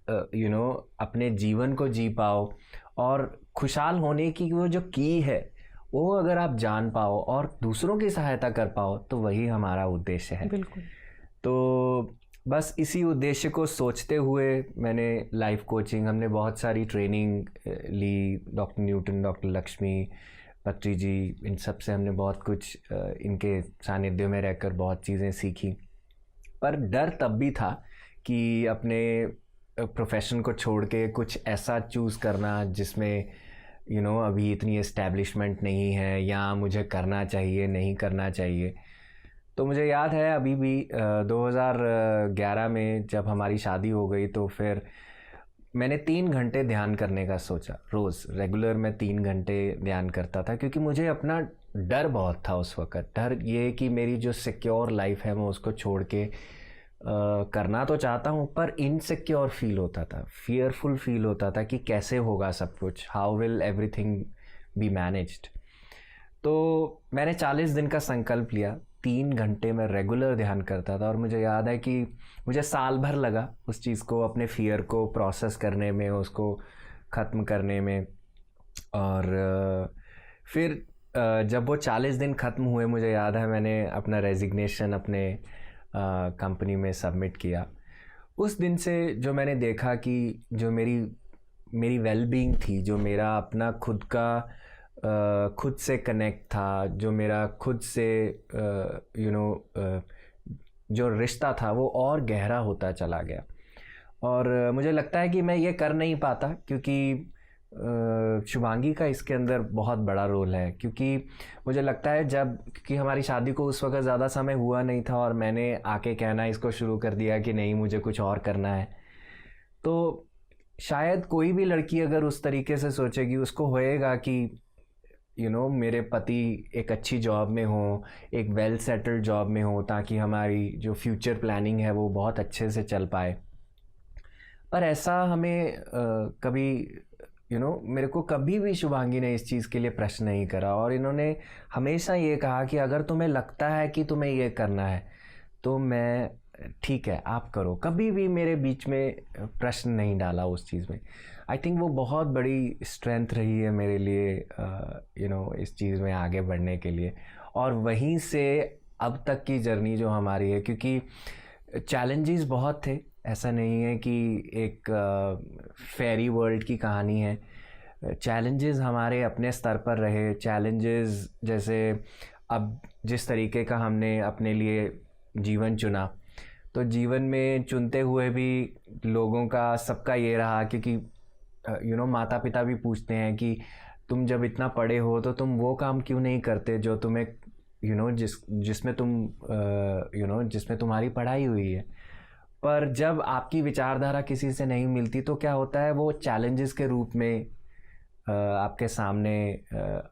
अपने जीवन को जी पाओ, और खुशहाल होने की वो जो की है वो अगर आप जान पाओ और दूसरों की सहायता कर पाओ, तो वही हमारा उद्देश्य है। बिल्कुल। तो बस इसी उद्देश्य को सोचते हुए मैंने लाइफ कोचिंग, हमने बहुत सारी ट्रेनिंग ली, डॉक्टर न्यूटन, डॉक्टर लक्ष्मी पत्री जी, इन सब से हमने बहुत कुछ इनके सानिध्य में रहकर बहुत चीज़ें सीखी। पर डर तब भी था कि अपने प्रोफेशन को छोड़ के कुछ ऐसा चूज़ करना जिसमें अभी इतनी एस्टैब्लिशमेंट नहीं है, या मुझे करना चाहिए नहीं करना चाहिए। तो मुझे याद है अभी भी 2011 में जब हमारी शादी हो गई, तो फिर मैंने 3 घंटे ध्यान करने का सोचा। रोज़ रेगुलर मैं 3 घंटे ध्यान करता था, क्योंकि मुझे अपना डर बहुत था उस वक़्त। डर ये कि मेरी जो सिक्योर लाइफ है मैं उसको छोड़ के करना तो चाहता हूँ, पर इनसिक्योर फील होता था, फियरफुल फील होता था कि कैसे होगा सब कुछ, how will everything be managed. तो मैंने 40 दिन का संकल्प लिया, 3 घंटे में रेगुलर ध्यान करता था। और मुझे याद है कि मुझे साल भर लगा उस चीज़ को, अपने फियर को प्रोसेस करने में, उसको ख़त्म करने में। और फिर जब वो 40 दिन ख़त्म हुए, मुझे याद है मैंने अपना रेजिग्नेशन अपने कंपनी में सबमिट किया। उस दिन से जो मैंने देखा कि जो मेरी वेलबींग थी, जो मेरा अपना खुद का खुद से कनेक्ट था, जो मेरा खुद से जो रिश्ता था वो और गहरा होता चला गया। और मुझे लगता है कि मैं ये कर नहीं पाता, क्योंकि शुभांगी का इसके अंदर बहुत बड़ा रोल है। क्योंकि मुझे लगता है क्योंकि हमारी शादी को उस वक्त ज़्यादा समय हुआ नहीं था, और मैंने आके कहना इसको शुरू कर दिया कि नहीं, मुझे कुछ और करना है। तो शायद कोई भी लड़की अगर उस तरीके से सोचेगी, उसको होएगा कि मेरे पति एक अच्छी जॉब में हो, एक वेल सेटल्ड जॉब में हो, ताकि हमारी जो फ्यूचर प्लानिंग है वो बहुत अच्छे से चल पाए। पर ऐसा हमें कभी मेरे को कभी भी शुभांगी ने इस चीज़ के लिए प्रश्न नहीं करा, और इन्होंने हमेशा ये कहा कि अगर तुम्हें लगता है कि तुम्हें ये करना है तो ठीक है आप करो। कभी भी मेरे बीच में प्रश्न नहीं डाला उस चीज़ में। आई थिंक वो बहुत बड़ी स्ट्रेंथ रही है मेरे लिए इस चीज़ में आगे बढ़ने के लिए। और वहीं से अब तक की जर्नी जो हमारी है, क्योंकि चैलेंजेस बहुत थे, ऐसा नहीं है कि एक फेरी वर्ल्ड की कहानी है। चैलेंजेस हमारे अपने स्तर पर रहे। चैलेंजेस जैसे अब जिस तरीके का हमने अपने लिए जीवन चुना, तो जीवन में चुनते हुए भी लोगों का सबका ये रहा, क्योंकि माता पिता भी पूछते हैं कि तुम जब इतना पढ़े हो तो तुम वो काम क्यों नहीं करते जो तुम्हें जिसमें जिसमें तुम्हारी पढ़ाई हुई है। पर जब आपकी विचारधारा किसी से नहीं मिलती तो क्या होता है, वो चैलेंजेस के रूप में आपके सामने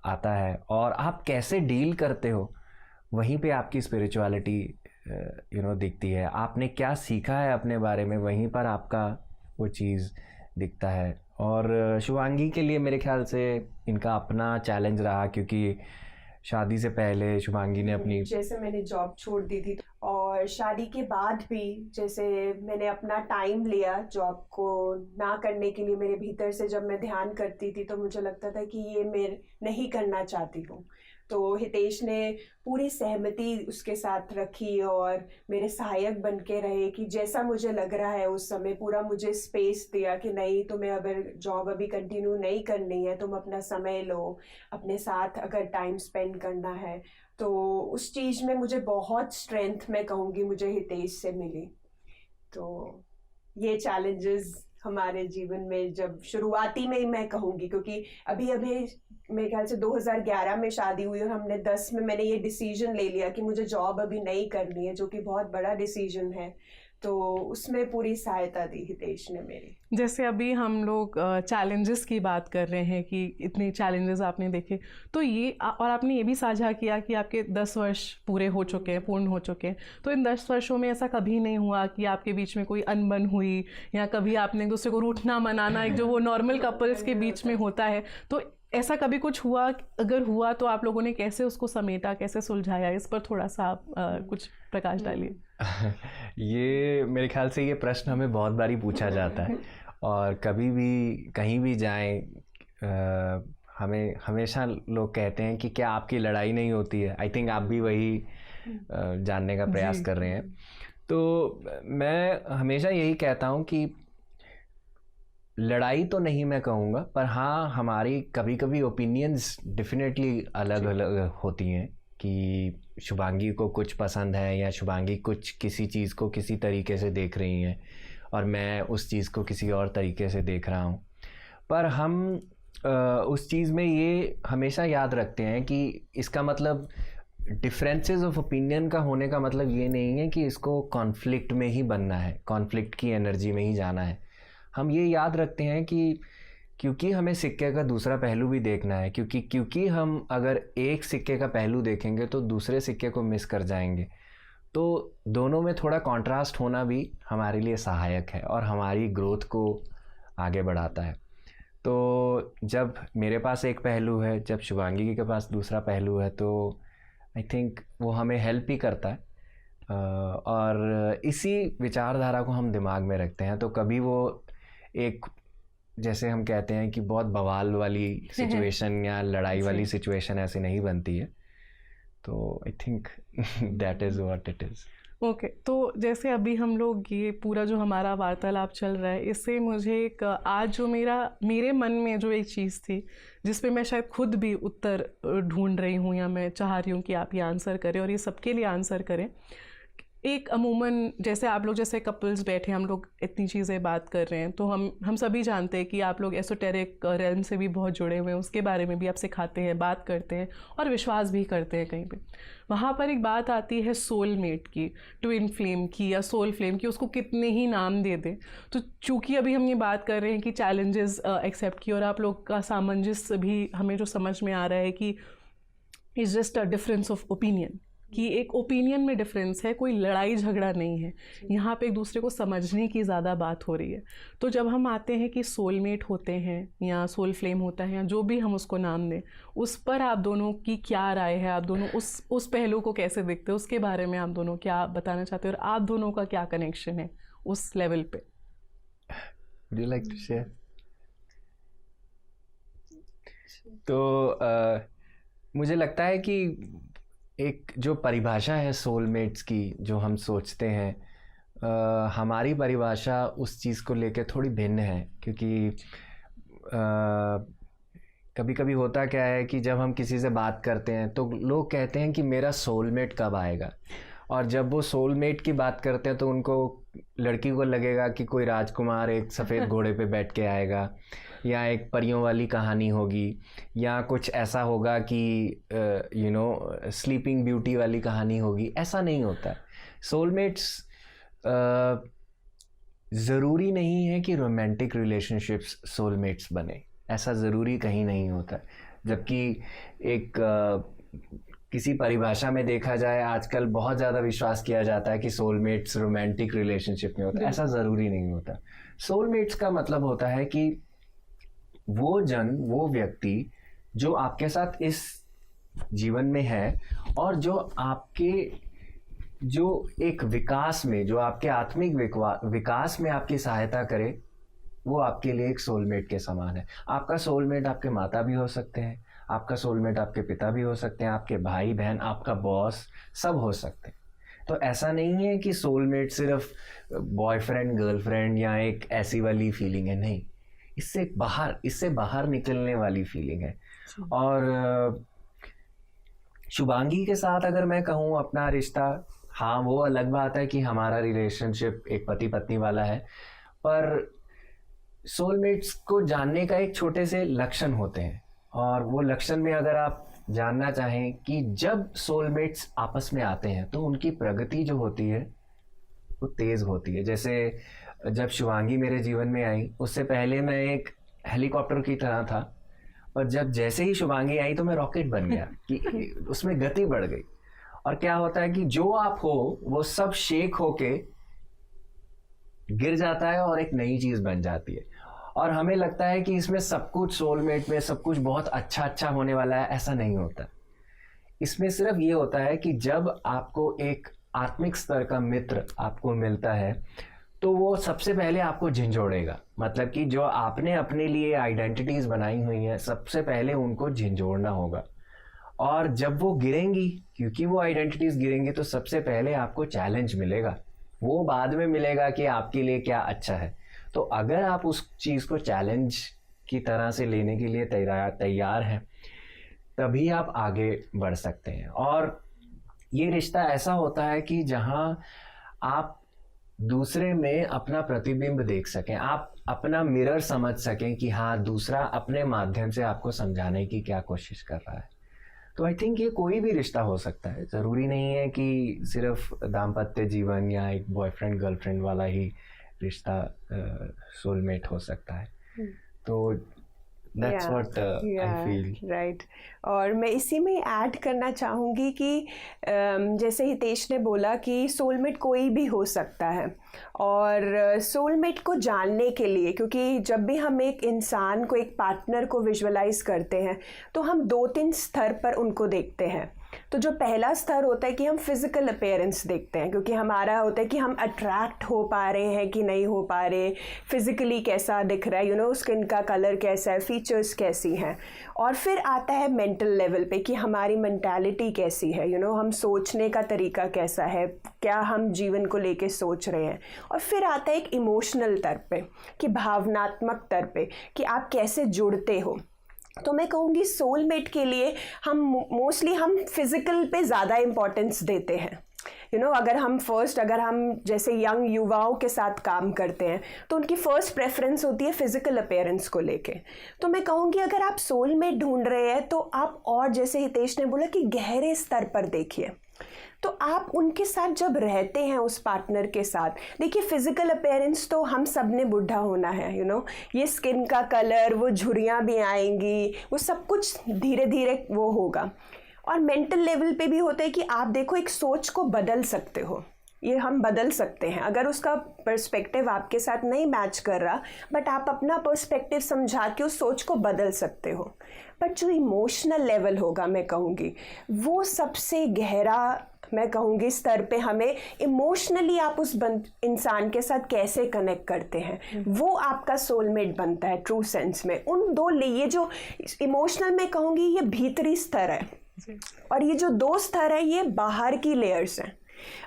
आता है, और आप कैसे डील करते हो वहीं पे आपकी स्पिरिचुअलिटी दिखती है। आपने क्या सीखा है अपने बारे में, वहीं पर आपका वो चीज़ दिखता है। और शुभांगी के लिए मेरे ख्याल से इनका अपना चैलेंज रहा, क्योंकि शादी से पहले शुभांगी ने अपनी, जैसे मैंने जॉब छोड़ दी थी, और शादी के बाद भी जैसे मैंने अपना टाइम लिया जॉब को ना करने के लिए। मेरे भीतर से जब मैं ध्यान करती थी तो मुझे लगता था कि ये मैं नहीं करना चाहती हूँ। तो हितेश ने पूरी सहमति उसके साथ रखी और मेरे सहायक बन के रहे कि जैसा मुझे लग रहा है उस समय, पूरा मुझे स्पेस दिया कि नहीं, तुम्हें अगर जॉब अभी कंटिन्यू नहीं करनी है, तुम अपना समय लो, अपने साथ अगर टाइम स्पेंड करना है। तो उस चीज़ में मुझे बहुत स्ट्रेंथ, मैं कहूँगी, मुझे हितेश से मिली। तो ये चैलेंजेस हमारे जीवन में जब शुरुआती में ही मैं कहूँगी, क्योंकि अभी मेरे ख्याल से 2011 में शादी हुई और हमने 10 में मैंने ये डिसीजन ले लिया कि मुझे जॉब अभी नहीं करनी है, जो कि बहुत बड़ा डिसीजन है। तो उसमें पूरी सहायता दी हितेश ने मेरी। जैसे अभी हम लोग चैलेंजेस की बात कर रहे हैं कि इतने चैलेंजेस आपने देखे, तो ये और आपने ये भी साझा किया कि आपके 10 वर्ष पूरे हो चुके हैं, पूर्ण हो चुके हैं। तो इन 10 वर्षों में ऐसा कभी नहीं हुआ कि आपके बीच में कोई अनबन हुई, या कभी आपने एक दूसरे को रूठना मनाना, एक जो वो नॉर्मल कपल्स के बीच में होता है, तो ऐसा कभी कुछ हुआ? अगर हुआ तो आप लोगों ने कैसे उसको समेटा, कैसे सुलझाया? इस पर थोड़ा सा आप कुछ प्रकाश डालिए। ये मेरे ख्याल से ये प्रश्न हमें बहुत बारी पूछा जाता है, और कभी भी कहीं भी जाएं हमें हमेशा लोग कहते हैं कि क्या आपकी लड़ाई नहीं होती है। आई थिंक आप भी वही जानने का प्रयास कर रहे हैं। तो मैं हमेशा यही कहता हूं कि लड़ाई तो नहीं मैं कहूँगा, पर हाँ, हमारी कभी कभी ओपिनियंस डेफिनेटली अलग अलग होती हैं कि शुभांगी को कुछ पसंद है, या शुभांगी कुछ किसी चीज़ को किसी तरीके से देख रही हैं और मैं उस चीज़ को किसी और तरीके से देख रहा हूँ। पर हम उस चीज़ में ये हमेशा याद रखते हैं कि इसका मतलब डिफरेंसेस ऑफ ओपिनियन का होने का मतलब ये नहीं है कि इसको कॉन्फ्लिक्ट में ही बनना है, कॉन्फ्लिक्ट की एनर्जी में ही जाना है। हम ये याद रखते हैं कि क्योंकि हमें सिक्के का दूसरा पहलू भी देखना है, क्योंकि हम अगर एक सिक्के का पहलू देखेंगे तो दूसरे सिक्के को मिस कर जाएंगे। तो दोनों में थोड़ा कॉन्ट्रास्ट होना भी हमारे लिए सहायक है और हमारी ग्रोथ को आगे बढ़ाता है। तो जब मेरे पास एक पहलू है, जब शुभांगी के पास दूसरा पहलू है, तो आई थिंक वो हमें हेल्प ही करता है, और इसी विचारधारा को हम दिमाग में रखते हैं। तो कभी वो एक, जैसे हम कहते हैं कि बहुत बवाल वाली सिचुएशन या लड़ाई वाली सिचुएशन ऐसी नहीं बनती है। तो I think that is what it is. Okay, तो जैसे अभी हम लोग ये पूरा जो हमारा वार्तालाप चल रहा है, इससे मुझे एक आज जो मेरे मन में जो एक चीज़ थी जिस पे मैं शायद खुद भी उत्तर ढूंढ रही हूँ, या मैं चाह रही हूँ कि आप ये आंसर करें और ये सबके लिए आंसर करें। एक अमूमन जैसे आप लोग जैसे कपल्स बैठे हम लोग इतनी चीज़ें बात कर रहे हैं, तो हम सभी जानते हैं कि आप लोग एसोटेरिक रेल्म से भी बहुत जुड़े हुए हैं, उसके बारे में भी आप सिखाते हैं, बात करते हैं और विश्वास भी करते हैं कहीं पे। वहाँ पर एक बात आती है सोलमेट की, ट्विन फ्लेम की या सोल फ्लेम की, उसको कितने ही नाम दे दें। तो चूँकि अभी हम ये बात कर रहे हैं कि चैलेंजेस एक्सेप्ट की, और आप लोग का सामंजस्य भी हमें जो समझ में आ रहा है कि it's just a difference of opinion, कि एक ओपिनियन में डिफरेंस है, कोई लड़ाई झगड़ा नहीं है, यहाँ पे एक दूसरे को समझने की ज़्यादा बात हो रही है। तो जब हम आते हैं कि सोलमेट होते हैं या सोल फ्लेम होता है या जो भी हम उसको नाम दें, उस पर आप दोनों की क्या राय है? आप दोनों उस पहलू को कैसे देखते हो? उसके बारे में आप दोनों क्या बताना चाहते हो, और आप दोनों का क्या कनेक्शन है उस लेवल पे? Would you like to share? तो मुझे लगता है कि एक जो परिभाषा है सोलमेट्स की, जो हम सोचते हैं, हमारी परिभाषा उस चीज़ को लेकर थोड़ी भिन्न है। क्योंकि कभी कभी होता क्या है कि जब हम किसी से बात करते हैं तो लोग कहते हैं कि मेरा सोलमेट कब आएगा, और जब वो सोलमेट की बात करते हैं तो उनको, लड़की को लगेगा कि कोई राजकुमार एक सफ़ेद घोड़े पे बैठ के आएगा, या एक परियों वाली कहानी होगी, या कुछ ऐसा होगा कि स्लीपिंग ब्यूटी वाली कहानी होगी। ऐसा नहीं होता। सोलमेट्स ज़रूरी नहीं है कि रोमांटिक रिलेशनशिप्स सोलमेट्स बने, ऐसा ज़रूरी कहीं नहीं होता। जबकि एक किसी परिभाषा में देखा जाए, आजकल बहुत ज़्यादा विश्वास किया जाता है कि सोलमेट्स रोमांटिक रिलेशनशिप में होता है। ऐसा ज़रूरी नहीं होता। सोलमेट्स का मतलब होता है कि वो व्यक्ति जो आपके साथ इस जीवन में है, और जो आपके जो एक विकास में, जो आपके आत्मिक विकास में आपकी सहायता करे, वो आपके लिए एक सोलमेट के समान है। आपका सोलमेट आपके माता भी हो सकते हैं, आपका सोलमेट आपके पिता भी हो सकते हैं, आपके भाई बहन, आपका बॉस, सब हो सकते हैं। तो ऐसा नहीं है कि सोलमेट सिर्फ बॉयफ्रेंड गर्लफ्रेंड या एक ऐसी वाली फीलिंग है, नहीं, इससे बाहर निकलने वाली फीलिंग है। और शुभांगी के साथ अगर मैं कहूँ अपना रिश्ता, हाँ वो अलग बात है कि हमारा रिलेशनशिप एक पति पत्नी वाला है, पर सोलमेट्स को जानने का एक छोटे से लक्षण होते हैं। और वो लक्षण में अगर आप जानना चाहें कि जब सोलमेट्स आपस में आते हैं तो उनकी प्रगति जो होती है वो तेज़ होती है। जैसे जब शुभांगी मेरे जीवन में आई, उससे पहले मैं एक हेलीकॉप्टर की तरह था, और जैसे ही शुभांगी आई तो मैं रॉकेट बन गया कि उसमें गति बढ़ गई। और क्या होता है कि जो आप हो वो सब शेक होके गिर जाता है और एक नई चीज़ बन जाती है। और हमें लगता है कि इसमें सब कुछ, सोलमेट में सब कुछ बहुत अच्छा होने वाला है, ऐसा नहीं होता। इसमें सिर्फ ये होता है कि जब आपको एक आत्मिक स्तर का मित्र आपको मिलता है तो वो सबसे पहले आपको झिंझोड़ेगा। मतलब कि जो आपने अपने लिए आइडेंटिटीज़ बनाई हुई हैं, सबसे पहले उनको झिंझोड़ना होगा। और जब वो गिरेंगी, क्योंकि वो आइडेंटिटीज़ गिरेंगी, तो सबसे पहले आपको चैलेंज मिलेगा। वो बाद में मिलेगा कि आपके लिए क्या अच्छा है। तो अगर आप उस चीज़ को चैलेंज की तरह से लेने के लिए तैयार हैं, तभी आप आगे बढ़ सकते हैं। और ये रिश्ता ऐसा होता है कि जहाँ आप दूसरे में अपना प्रतिबिंब देख सकें, आप अपना मिरर समझ सकें कि हाँ, दूसरा अपने माध्यम से आपको समझाने की क्या कोशिश कर रहा है। तो आई थिंक ये कोई भी रिश्ता हो सकता है, ज़रूरी नहीं है कि सिर्फ दाम्पत्य जीवन या एक बॉयफ्रेंड गर्लफ्रेंड वाला ही रिश्ता सोलमेट हो सकता है। तो That's what I feel. Right. और मैं इसी में ऐड करना चाहूँगी कि जैसे हितेश ने बोला कि सोलमेट कोई भी हो सकता है। और सोलमेट को जानने के लिए, क्योंकि जब भी हम एक इंसान को, एक पार्टनर को विजुअलाइज करते हैं तो हम 2-3 स्तर पर उनको देखते हैं। तो जो पहला स्तर होता है कि हम फिज़िकल अपीयरेंस देखते हैं, क्योंकि हमारा होता है कि हम अट्रैक्ट हो पा रहे हैं कि नहीं हो पा रहे, फिज़िकली कैसा दिख रहा है, स्किन का कलर कैसा है, फीचर्स कैसी हैं। और फिर आता है मेंटल लेवल पे कि हमारी मेंटालिटी कैसी है, हम सोचने का तरीका कैसा है, क्या हम जीवन को लेके सोच रहे हैं। और फिर आता है एक इमोशनल स्तर पे कि भावनात्मक स्तर पे कि आप कैसे जुड़ते हो। तो मैं कहूँगी सोलमेट के लिए हम मोस्टली फिज़िकल पे ज़्यादा इम्पोर्टेंस देते हैं। अगर हम जैसे यंग युवाओं के साथ काम करते हैं तो उनकी फ़र्स्ट प्रेफरेंस होती है फिज़िकल अपीयरेंस को लेके। तो मैं कहूँगी अगर आप सोलमेट ढूंढ रहे हैं तो आप, और जैसे हितेश ने बोला कि गहरे स्तर पर देखिए, तो आप उनके साथ जब रहते हैं, उस पार्टनर के साथ, देखिए फिज़िकल अपीयरेंस तो हम सब ने बूढ़ा होना है, ये स्किन का कलर, वो झुर्रियाँ भी आएंगी, वो सब कुछ धीरे धीरे वो होगा। और मेंटल लेवल पे भी होता है कि आप देखो एक सोच को बदल सकते हो, ये हम बदल सकते हैं। अगर उसका पर्सपेक्टिव आपके साथ नहीं मैच कर रहा, बट आप अपना पर्सपेक्टिव समझा के उस सोच को बदल सकते हो। बट जो इमोशनल लेवल होगा, मैं कहूँगी वो सबसे गहरा, मैं कहूँगी स्तर पे हमें इमोशनली आप उस इंसान के साथ कैसे कनेक्ट करते हैं, वो आपका सोलमेट बनता है ट्रू सेंस में। उन दो ये जो इमोशनल, मैं कहूँगी ये भीतरी स्तर है, और ये जो 2 स्तर है ये बाहर की लेयर्स हैं।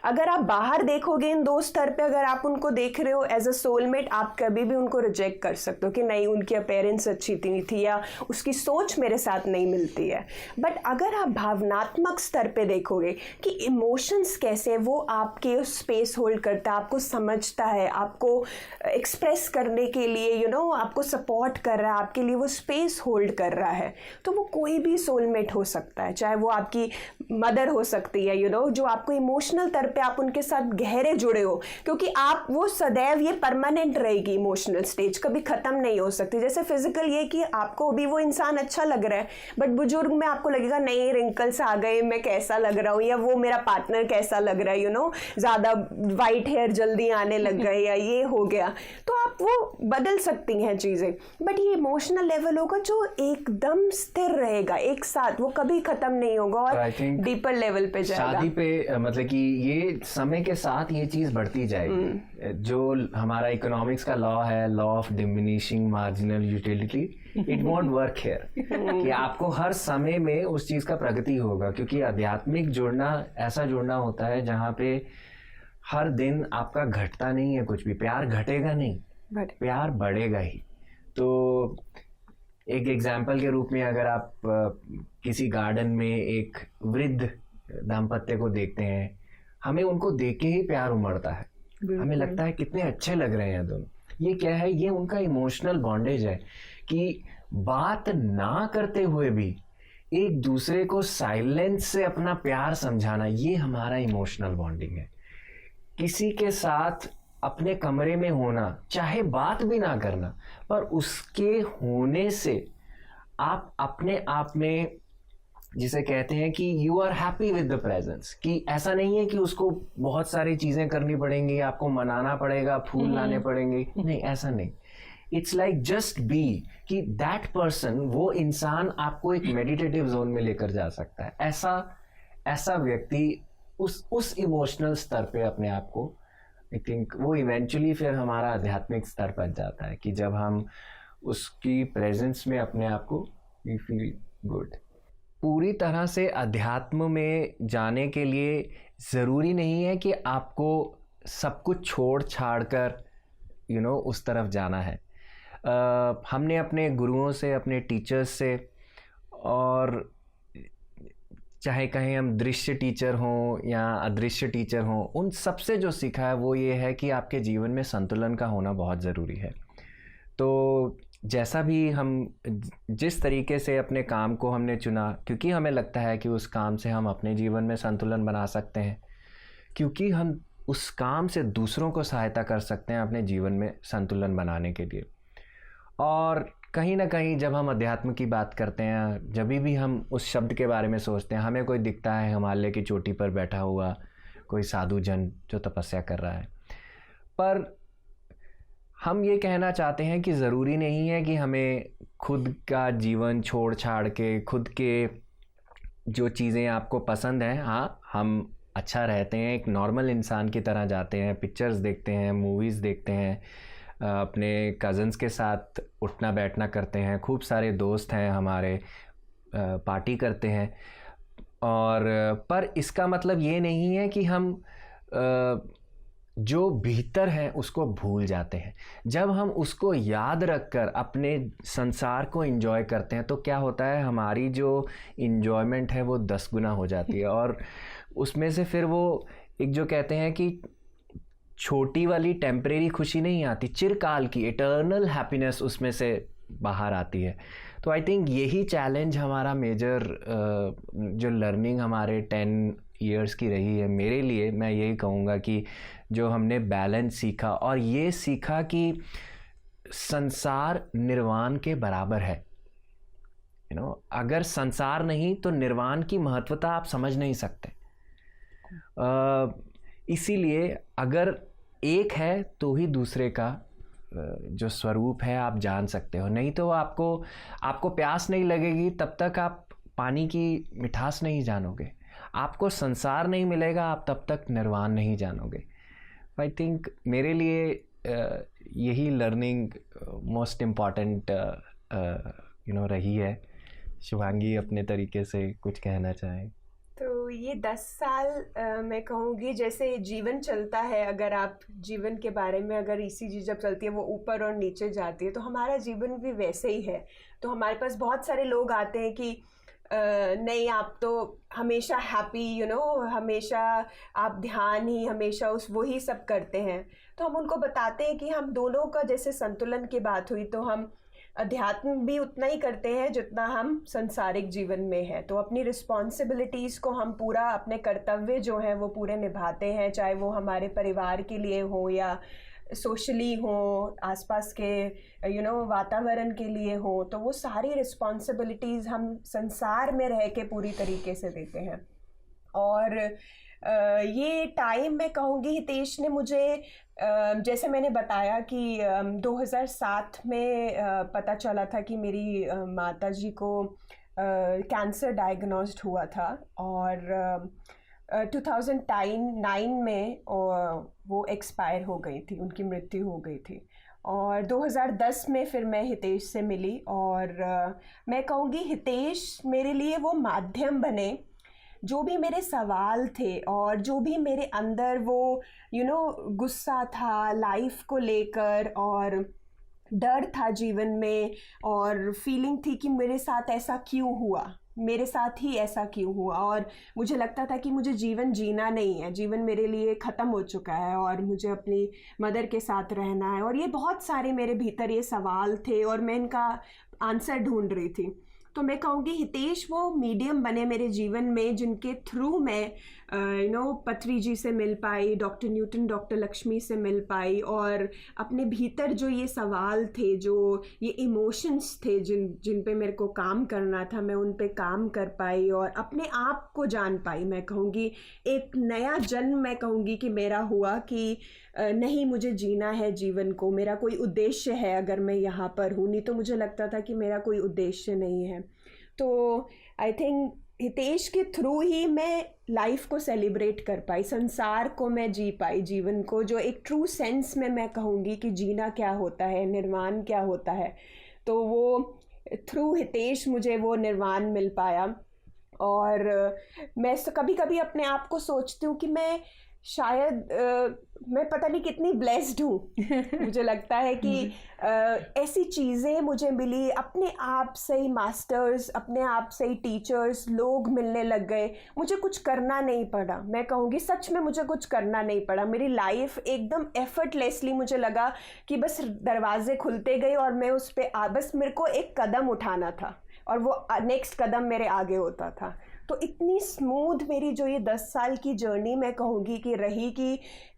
अगर आप बाहर देखोगे इन 2 स्तर पे, अगर आप उनको देख रहे हो एज अ सोलमेट, आप कभी भी उनको रिजेक्ट कर सकते हो कि नहीं, उनकी अपीयरेंस अच्छी नहीं थी या उसकी सोच मेरे साथ नहीं मिलती है। बट अगर आप भावनात्मक स्तर पे देखोगे कि इमोशंस कैसे, वो आपके स्पेस होल्ड करता है, आपको समझता है, आपको एक्सप्रेस करने के लिए आपको सपोर्ट कर रहा है, आपके लिए वो स्पेस होल्ड कर रहा है, तो वो कोई भी सोलमेट हो सकता है। चाहे वो आपकी मदर हो सकती है, जो आपको इमोशनल स्तर पे आप उनके साथ गहरे जुड़े हो, क्योंकि आप वो सदैव ये परमानेंट रहेगी, इमोशनल स्टेज कभी ख़त्म नहीं हो सकती। जैसे फिजिकल ये कि आपको भी वो इंसान अच्छा लग रहा है, बट बुजुर्ग में आपको लगेगा नहीं, रिंकल्स आ गए, मैं कैसा लग रहा हूँ, या वो मेरा पार्टनर कैसा लग रहा है, ज़्यादा वाइट हेयर जल्दी आने लग गए या ये हो गया। तो आप आप वो बदल सकती हैं चीज़ें, बट ये इमोशनल लेवल होगा जो एकदम स्थिर रहेगा एक साथ, वो कभी ख़त्म नहीं होगा और डीपर लेवल पे जाएगा। शादी पे मतलब कि ये समय के साथ ये चीज़ बढ़ती जाएगी। जो हमारा इकोनॉमिक्स का लॉ है, law of diminishing marginal utility, it won't work here कि आपको हर समय में उस चीज़ का प्रगति होगा, क्योंकि आध्यात्मिक जुड़ना ऐसा जुड़ना होता है जहाँ पे हर दिन आपका घटता नहीं है कुछ भी, प्यार घटेगा नहीं, प्यार बढ़ेगा ही। तो एक एग्जाम्पल के रूप में अगर आप किसी गार्डन में एक वृद्ध दाम्पत्य को देखते हैं, हमें उनको देख के ही प्यार उमड़ता है, हमें लगता है कितने अच्छे लग रहे हैं दोनों। ये क्या है? ये उनका इमोशनल बॉन्डेज है कि बात ना करते हुए भी एक दूसरे को साइलेंस से अपना प्यार समझाना, ये हमारा इमोशनल बॉन्डिंग है। किसी के साथ अपने कमरे में होना, चाहे बात भी ना करना, पर उसके होने से आप अपने आप में, जिसे कहते हैं कि you are happy with the presence, कि ऐसा नहीं है कि उसको बहुत सारी चीज़ें करनी पड़ेंगी, आपको मनाना पड़ेगा, फूल लाने पड़ेंगे, नहीं, ऐसा नहीं। इट्स लाइक जस्ट बी, कि दैट पर्सन, वो इंसान आपको एक मेडिटेटिव जोन में लेकर जा सकता है। ऐसा व्यक्ति उस इमोशनल स्तर पे अपने आप को, आई थिंक वो इवेंचुअली फिर हमारा आध्यात्मिक स्तर पर जाता है कि जब हम उसकी प्रेजेंस में अपने आप को वी फील गुड। पूरी तरह से अध्यात्म में जाने के लिए ज़रूरी नहीं है कि आपको सब कुछ छोड़ छाड़ कर उस तरफ जाना है। हमने अपने गुरुओं से, अपने टीचर्स से, और चाहे कहें हम दृश्य टीचर हों या अदृश्य टीचर हों, उन सबसे जो सीखा है वो ये है कि आपके जीवन में संतुलन का होना बहुत ज़रूरी है। तो जैसा भी हम, जिस तरीके से अपने काम को हमने चुना, क्योंकि हमें लगता है कि उस काम से हम अपने जीवन में संतुलन बना सकते हैं, क्योंकि हम उस काम से दूसरों को सहायता कर सकते हैं अपने जीवन में संतुलन बनाने के लिए। और कहीं ना कहीं जब हम अध्यात्म की बात करते हैं, जब भी हम उस शब्द के बारे में सोचते हैं, हमें कोई दिखता है हिमालय की चोटी पर बैठा हुआ कोई साधु जन जो तपस्या कर रहा है, पर हम ये कहना चाहते हैं कि ज़रूरी नहीं है कि हमें खुद का जीवन छोड़ छाड़ के, खुद के जो चीज़ें आपको पसंद हैं, हाँ हम अच्छा रहते हैं, एक नॉर्मल इंसान की तरह जाते हैं, पिक्चर्स देखते हैं, मूवीज़ देखते हैं, अपने कज़न्स के साथ उठना बैठना करते हैं, खूब सारे दोस्त हैं हमारे, पार्टी करते हैं, और पर इसका मतलब ये नहीं है कि हम जो भीतर है उसको भूल जाते हैं। जब हम उसको याद रखकर अपने संसार को एंजॉय करते हैं तो क्या होता है, हमारी जो एंजॉयमेंट है वो 10 गुना हो जाती है, और उसमें से फिर वो एक जो कहते हैं कि छोटी वाली टेम्परेरी खुशी नहीं आती, चिरकाल की इटर्नल हैप्पीनेस उसमें से बाहर आती है। तो आई थिंक यही चैलेंज हमारा मेजर जो लर्निंग हमारे 10 ईयर्स की रही है, मेरे लिए मैं यही कहूँगा कि जो हमने बैलेंस सीखा, और ये सीखा कि संसार निर्वाण के बराबर है। अगर संसार नहीं तो निर्वाण की महत्वता आप समझ नहीं सकते। इसीलिए अगर एक है तो ही दूसरे का जो स्वरूप है आप जान सकते हो, नहीं तो आपको प्यास नहीं लगेगी तब तक आप पानी की मिठास नहीं जानोगे, आपको संसार नहीं मिलेगा आप तब तक निर्वाण नहीं जानोगे। आई थिंक मेरे लिए यही लर्निंग मोस्ट इम्पॉर्टेंट रही है। शिवांगी अपने तरीके से कुछ कहना चाहें? तो ये 10 साल मैं कहूँगी जैसे जीवन चलता है, अगर आप जीवन के बारे में, अगर ईसीजी जब चलती है वो ऊपर और नीचे जाती है, तो हमारा जीवन भी वैसे ही है। तो हमारे पास बहुत सारे लोग आते हैं कि नहीं आप तो हमेशा हैप्पी, हमेशा आप ध्यान ही, हमेशा वही सब करते हैं। तो हम उनको बताते हैं कि हम दोनों का, जैसे संतुलन की बात हुई, तो हम अध्यात्म भी उतना ही करते हैं जितना हम संसारिक जीवन में है। तो अपनी रिस्पॉन्सिबिलिटीज़ को हम पूरा, अपने कर्तव्य जो हैं वो पूरे निभाते हैं, चाहे वो हमारे परिवार के लिए हो या सोशली हो, आसपास के वातावरण के लिए हो। तो वो सारी रिस्पॉन्सिबिलिटीज़ हम संसार में रह के पूरी तरीके से देते हैं। और ये टाइम मैं कहूँगी हितेश ने मुझे, जैसे मैंने बताया कि 2007 में पता चला था कि मेरी माता जी को कैंसर डायग्नोस्ड हुआ था, और 2009 में वो एक्सपायर हो गई थी, उनकी मृत्यु हो गई थी। और 2010 में फिर मैं हितेश से मिली, और मैं कहूँगी हितेश मेरे लिए वो माध्यम बने, जो भी मेरे सवाल थे और जो भी मेरे अंदर वो गुस्सा था लाइफ को लेकर, और डर था जीवन में, और फीलिंग थी कि मेरे साथ ऐसा क्यों हुआ, मेरे साथ ही ऐसा क्यों हुआ, और मुझे लगता था कि मुझे जीवन जीना नहीं है, जीवन मेरे लिए ख़त्म हो चुका है और मुझे अपनी मदर के साथ रहना है। और ये बहुत सारे मेरे भीतर ये सवाल थे और मैं इनका आंसर ढूंढ रही थी। तो मैं कहूँगी हितेश वो मीडियम बने मेरे जीवन में, जिनके थ्रू मैं पत्री जी से मिल पाई, डॉक्टर न्यूटन, डॉक्टर लक्ष्मी से मिल पाई, और अपने भीतर जो ये सवाल थे, जो ये इमोशंस थे जिन पे मेरे को काम करना था, मैं उन पे काम कर पाई और अपने आप को जान पाई। मैं कहूँगी एक नया जन्म मैं कहूँगी कि मेरा हुआ कि नहीं, मुझे जीना है जीवन को, मेरा कोई उद्देश्य है अगर मैं यहाँ पर हूँ, नहीं तो मुझे लगता था कि मेरा कोई उद्देश्य नहीं है। तो आई थिंक हितेश के थ्रू ही मैं लाइफ को सेलिब्रेट कर पाई, संसार को मैं जी पाई, जीवन को जो एक ट्रू सेंस में मैं कहूँगी कि जीना क्या होता है, निर्वाण क्या होता है। तो वो थ्रू हितेश मुझे वो निर्वाण मिल पाया। और मैं कभी कभी अपने आप को सोचती हूँ कि मैं शायद मैं पता नहीं कितनी ब्लेस्ड हूँ। मुझे लगता है कि ऐसी चीज़ें मुझे मिली, अपने आप से ही मास्टर्स, अपने आप से ही टीचर्स, लोग मिलने लग गए, मुझे कुछ करना नहीं पड़ा। मैं कहूँगी सच में मुझे कुछ करना नहीं पड़ा, मेरी लाइफ एकदम एफर्टलेसली, मुझे लगा कि बस दरवाजे खुलते गए और मैं उस पर बस मेरे को एक कदम उठाना था और वो नेक्स्ट कदम मेरे आगे होता था। तो इतनी स्मूथ मेरी जो ये 10 साल की जर्नी मैं कहूँगी कि रही कि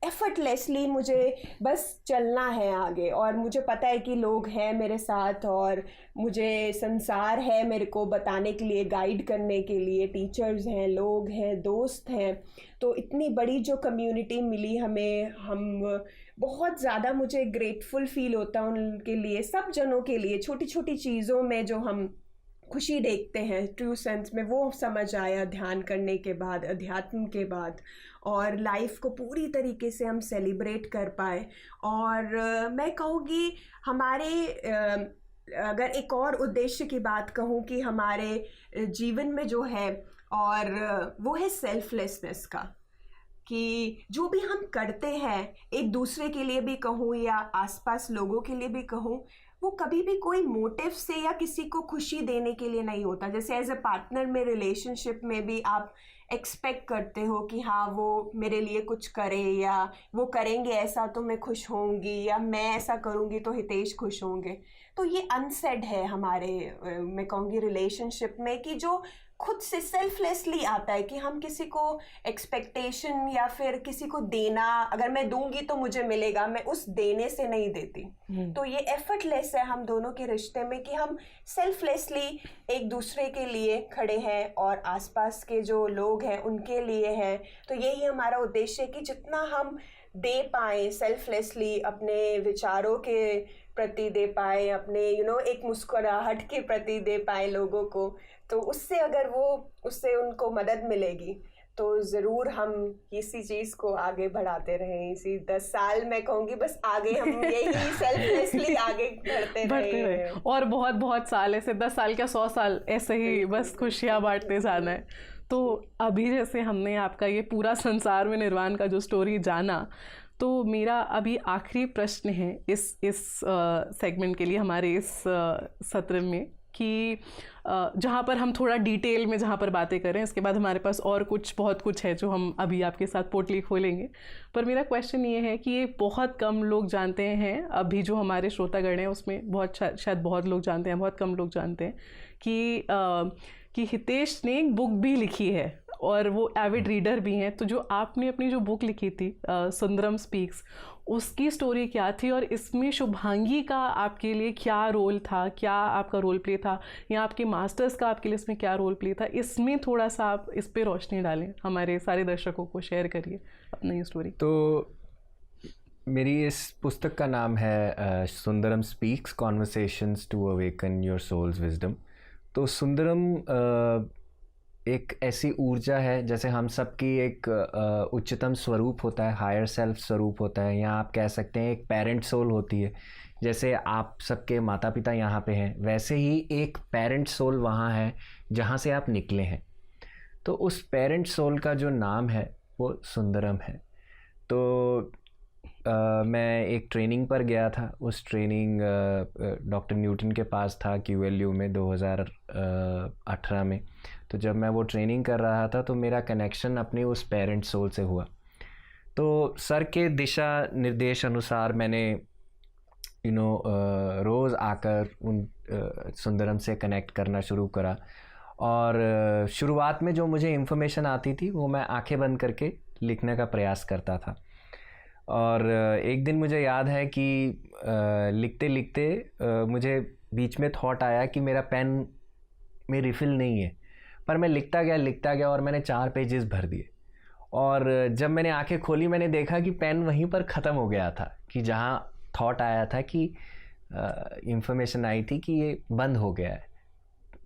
एफर्टलेसली मुझे बस चलना है आगे, और मुझे पता है कि लोग हैं मेरे साथ और मुझे संसार है मेरे को बताने के लिए, गाइड करने के लिए, टीचर्स हैं, लोग हैं, दोस्त हैं। तो इतनी बड़ी जो कम्युनिटी मिली हमें, हम बहुत ज़्यादा मुझे ग्रेटफुल फील होता है उनके लिए, सब जनों के लिए। छोटी छोटी चीज़ों में जो हम खुशी देखते हैं ट्रू सेंस में, वो समझ आया ध्यान करने के बाद, अध्यात्म के बाद, और लाइफ को पूरी तरीके से हम सेलिब्रेट कर पाए। और मैं कहूँगी हमारे अगर एक और उद्देश्य की बात कहूँ कि हमारे जीवन में जो है, और वो है सेल्फलेसनेस का, कि जो भी हम करते हैं एक दूसरे के लिए भी कहूँ या आसपास लोगों के लिए भी कहूँ, वो कभी भी कोई मोटिव से या किसी को खुशी देने के लिए नहीं होता। जैसे एज अ पार्टनर में, रिलेशनशिप में भी आप एक्सपेक्ट करते हो कि हाँ वो मेरे लिए कुछ करे, या वो करेंगे ऐसा तो मैं खुश होंगी, या मैं ऐसा करूँगी तो हितेश खुश होंगे। तो ये अनसेड है हमारे मैं कहूँगी रिलेशनशिप में, कि जो खुद से सेल्फलेसली आता है कि हम किसी को एक्सपेक्टेशन या फिर किसी को देना, अगर मैं दूंगी तो मुझे मिलेगा, मैं उस देने से नहीं देती। तो ये एफर्टलेस है हम दोनों के रिश्ते में कि हम सेल्फलेसली एक दूसरे के लिए खड़े हैं और आसपास के जो लोग हैं उनके लिए हैं। तो यही हमारा उद्देश्य है कि जितना हम दे पाएँ सेल्फलेसली, अपने विचारों के प्रति दे पाए, अपने एक मुस्कुराहट के प्रति दे पाए लोगों को, तो उससे अगर वो उससे उनको मदद मिलेगी तो ज़रूर हम इसी चीज़ को आगे बढ़ाते रहें। इसी 10 साल मैं कहूँगी बस आगे हम यही सेल्फलेसली आगे बढ़ते रहे। और बहुत बहुत साल ऐसे 10 साल क्या 100 साल ऐसे ही बस खुशियाँ बांटते जाना है। तो अभी जैसे हमने आपका ये पूरा संसार में निर्वाण का जो स्टोरी जाना, तो मेरा अभी आखिरी प्रश्न है इस सेगमेंट के लिए, हमारे इस सत्र में, कि जहाँ पर हम थोड़ा डिटेल में जहाँ पर बातें करें, इसके बाद हमारे पास और बहुत कुछ है जो हम अभी आपके साथ पोटली खोलेंगे। पर मेरा क्वेश्चन ये है कि ये बहुत कम लोग जानते हैं, अभी जो हमारे श्रोतागण हैं उसमें शायद बहुत लोग जानते हैं, बहुत कम लोग जानते हैं कि हितेश ने एक बुक भी लिखी है और वो एविड रीडर भी हैं, तो जो आपने अपनी जो बुक लिखी थी सुंदरम स्पीक्स, उसकी स्टोरी क्या थी और इसमें शुभांगी का आपके लिए क्या रोल था, क्या आपका रोल प्ले था, या आपके मास्टर्स का आपके लिए इसमें क्या रोल प्ले था, इसमें थोड़ा सा आप इस पे रोशनी डालें, हमारे सारे दर्शकों को शेयर करिए अपनी स्टोरी। तो मेरी इस पुस्तक का नाम है Sundaram speaks, conversations to awaken your soul's wisdom. तो सुंदरम एक ऐसी ऊर्जा है, जैसे हम सबकी एक उच्चतम स्वरूप होता है, हायर सेल्फ स्वरूप होता है, या आप कह सकते हैं एक पेरेंट सोल होती है। जैसे आप सबके माता पिता यहाँ पे हैं, वैसे ही एक पेरेंट सोल वहाँ है जहाँ से आप निकले हैं। तो उस पेरेंट सोल का जो नाम है वो सुंदरम है। तो मैं एक ट्रेनिंग पर गया था। उस ट्रेनिंग डॉक्टर न्यूटन के पास था QLU में 2018 में। तो जब मैं वो ट्रेनिंग कर रहा था तो मेरा कनेक्शन अपने उस पेरेंट सोल से हुआ। तो सर के दिशा निर्देश अनुसार मैंने रोज़ आकर उन सुंदरम से कनेक्ट करना शुरू करा। और शुरुआत में जो मुझे इन्फॉर्मेशन आती थी वो मैं आंखें बंद करके लिखने का प्रयास करता था। और एक दिन मुझे याद है कि लिखते लिखते मुझे बीच में थॉट आया कि मेरा पेन में रिफ़िल नहीं है, पर मैं लिखता गया और मैंने 4 पेजेस भर दिए। और जब मैंने आंखें खोली मैंने देखा कि पेन वहीं पर ख़त्म हो गया था, कि जहाँ थॉट आया था कि इंफॉर्मेशन आई थी कि ये बंद हो गया है।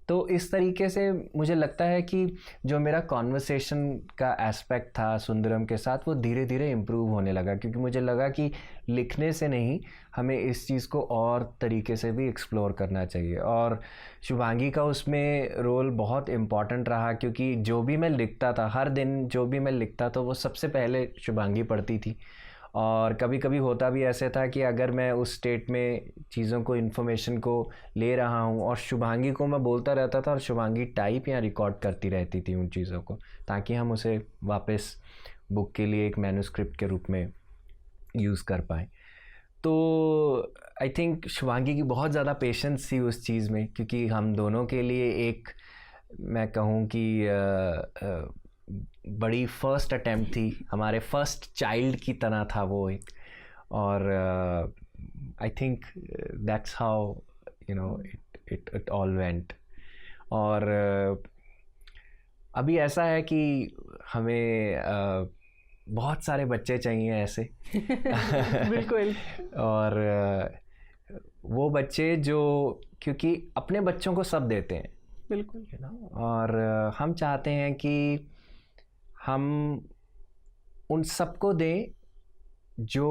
तो इस तरीके से मुझे लगता है कि जो मेरा कॉन्वर्सेशन का एस्पेक्ट था सुंदरम के साथ वो धीरे धीरे इम्प्रूव होने लगा, क्योंकि मुझे लगा कि लिखने से नहीं, हमें इस चीज़ को और तरीके से भी एक्सप्लोर करना चाहिए। और शुभांगी का उसमें रोल बहुत इम्पॉर्टेंट रहा, क्योंकि जो भी मैं लिखता था, हर दिन जो भी मैं लिखता था वो सबसे पहले शुभांगी पढ़ती थी। और कभी कभी होता भी ऐसे था कि अगर मैं उस स्टेट में चीज़ों को, इन्फॉर्मेशन को ले रहा हूँ और शुभांगी को मैं बोलता रहता था और शुभांगी टाइप या रिकॉर्ड करती रहती थी उन चीज़ों को, ताकि हम उसे वापस बुक के लिए एक मैन्युस्क्रिप्ट के रूप में यूज़ कर पाएँ। तो आई थिंक शुभांगी की बहुत ज़्यादा पेशेंस थी उस चीज़ में, क्योंकि हम दोनों के लिए एक, मैं कहूँ कि बड़ी फर्स्ट अटेम्प्ट थी, हमारे फर्स्ट चाइल्ड की तरह था वो एक। और I think that's how it all went. और अभी ऐसा है कि हमें बहुत सारे बच्चे चाहिए ऐसे बिल्कुल। और वो बच्चे जो, क्योंकि अपने बच्चों को सब देते हैं, बिल्कुल। और हम चाहते हैं कि हम उन सबको दें जो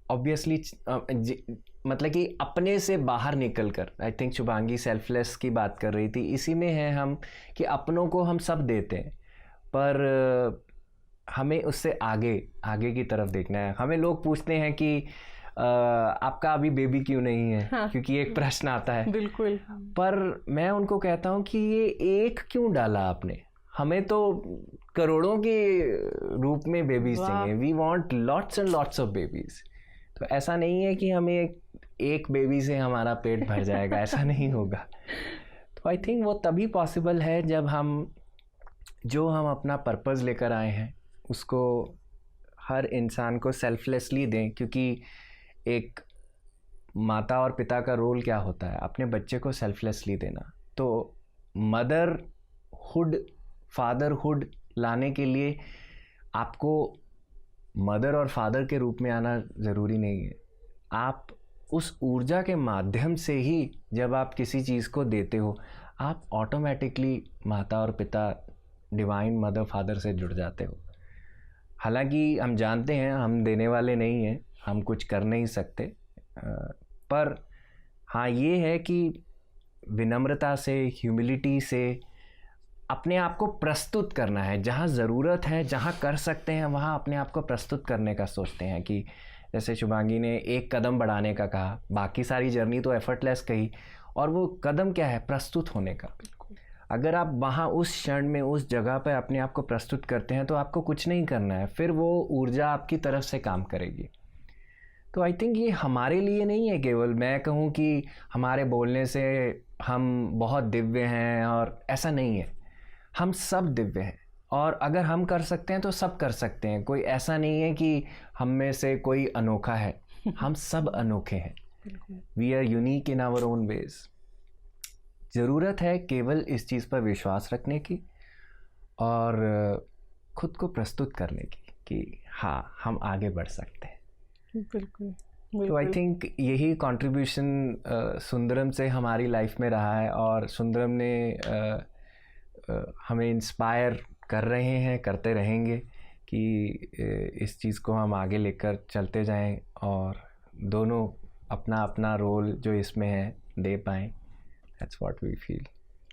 ऑब्वियसली मतलब कि अपने से बाहर निकल कर, आई थिंक शुभांगी सेल्फलेस की बात कर रही थी, इसी में है हम कि अपनों को हम सब देते हैं, पर हमें उससे आगे की तरफ देखना है। हमें लोग पूछते हैं कि आपका अभी बेबी क्यों नहीं है, हाँ, क्योंकि एक प्रश्न आता है। बिल्कुल। पर मैं उनको कहता हूँ कि ये एक क्यों डाला आपने, हमें तो करोड़ों के रूप में बेबीज चाहिए। We want lots and lots of babies. तो ऐसा नहीं है कि हमें एक बेबी से हमारा पेट भर जाएगा, ऐसा नहीं होगा। तो आई थिंक वो तभी पॉसिबल है जब हम अपना पर्पस लेकर आए हैं उसको हर इंसान को सेल्फलेसली दें। क्योंकि एक माता और पिता का रोल क्या होता है, अपने बच्चे को सेल्फलेसली देना। तो मदरहुड, फादरहुड लाने के लिए आपको मदर और फादर के रूप में आना ज़रूरी नहीं है। आप उस ऊर्जा के माध्यम से ही जब आप किसी चीज़ को देते हो, आप ऑटोमेटिकली माता और पिता, डिवाइन मदर फादर से जुड़ जाते हो। हालांकि हम जानते हैं हम देने वाले नहीं हैं, हम कुछ कर नहीं सकते, पर हाँ ये है कि विनम्रता से, ह्यूमिलिटी से अपने आप को प्रस्तुत करना है। जहाँ ज़रूरत है, जहाँ कर सकते हैं, वहाँ अपने आप को प्रस्तुत करने का सोचते हैं। कि जैसे शुभांगी ने एक कदम बढ़ाने का कहा, बाकी सारी जर्नी तो एफर्टलेस कही, और वो कदम क्या है, प्रस्तुत होने का। अगर आप वहाँ उस क्षण में, उस जगह पर अपने आप को प्रस्तुत करते हैं तो आपको कुछ नहीं करना है, फिर वो ऊर्जा आपकी तरफ से काम करेगी। तो आई थिंक ये हमारे लिए नहीं है केवल, मैं कहूँ कि हमारे बोलने से हम बहुत दिव्य हैं, और ऐसा नहीं है। हम सब दिव्य हैं, और अगर हम कर सकते हैं तो सब कर सकते हैं। कोई ऐसा नहीं है कि हम में से कोई अनोखा है, हम सब अनोखे हैं। We are unique in our own ways. ज़रूरत है केवल इस चीज़ पर विश्वास रखने की और खुद को प्रस्तुत करने की कि हाँ, हम आगे बढ़ सकते हैं। बिल्कुल। तो आई थिंक यही कंट्रीब्यूशन सुंदरम से हमारी लाइफ में रहा है, और सुंदरम ने हमें इंस्पायर कर रहे हैं, करते रहेंगे कि इस चीज़ को हम आगे लेकर चलते जाएं और दोनों अपना अपना रोल जो इसमें है दे पाएँ। That's what we feel.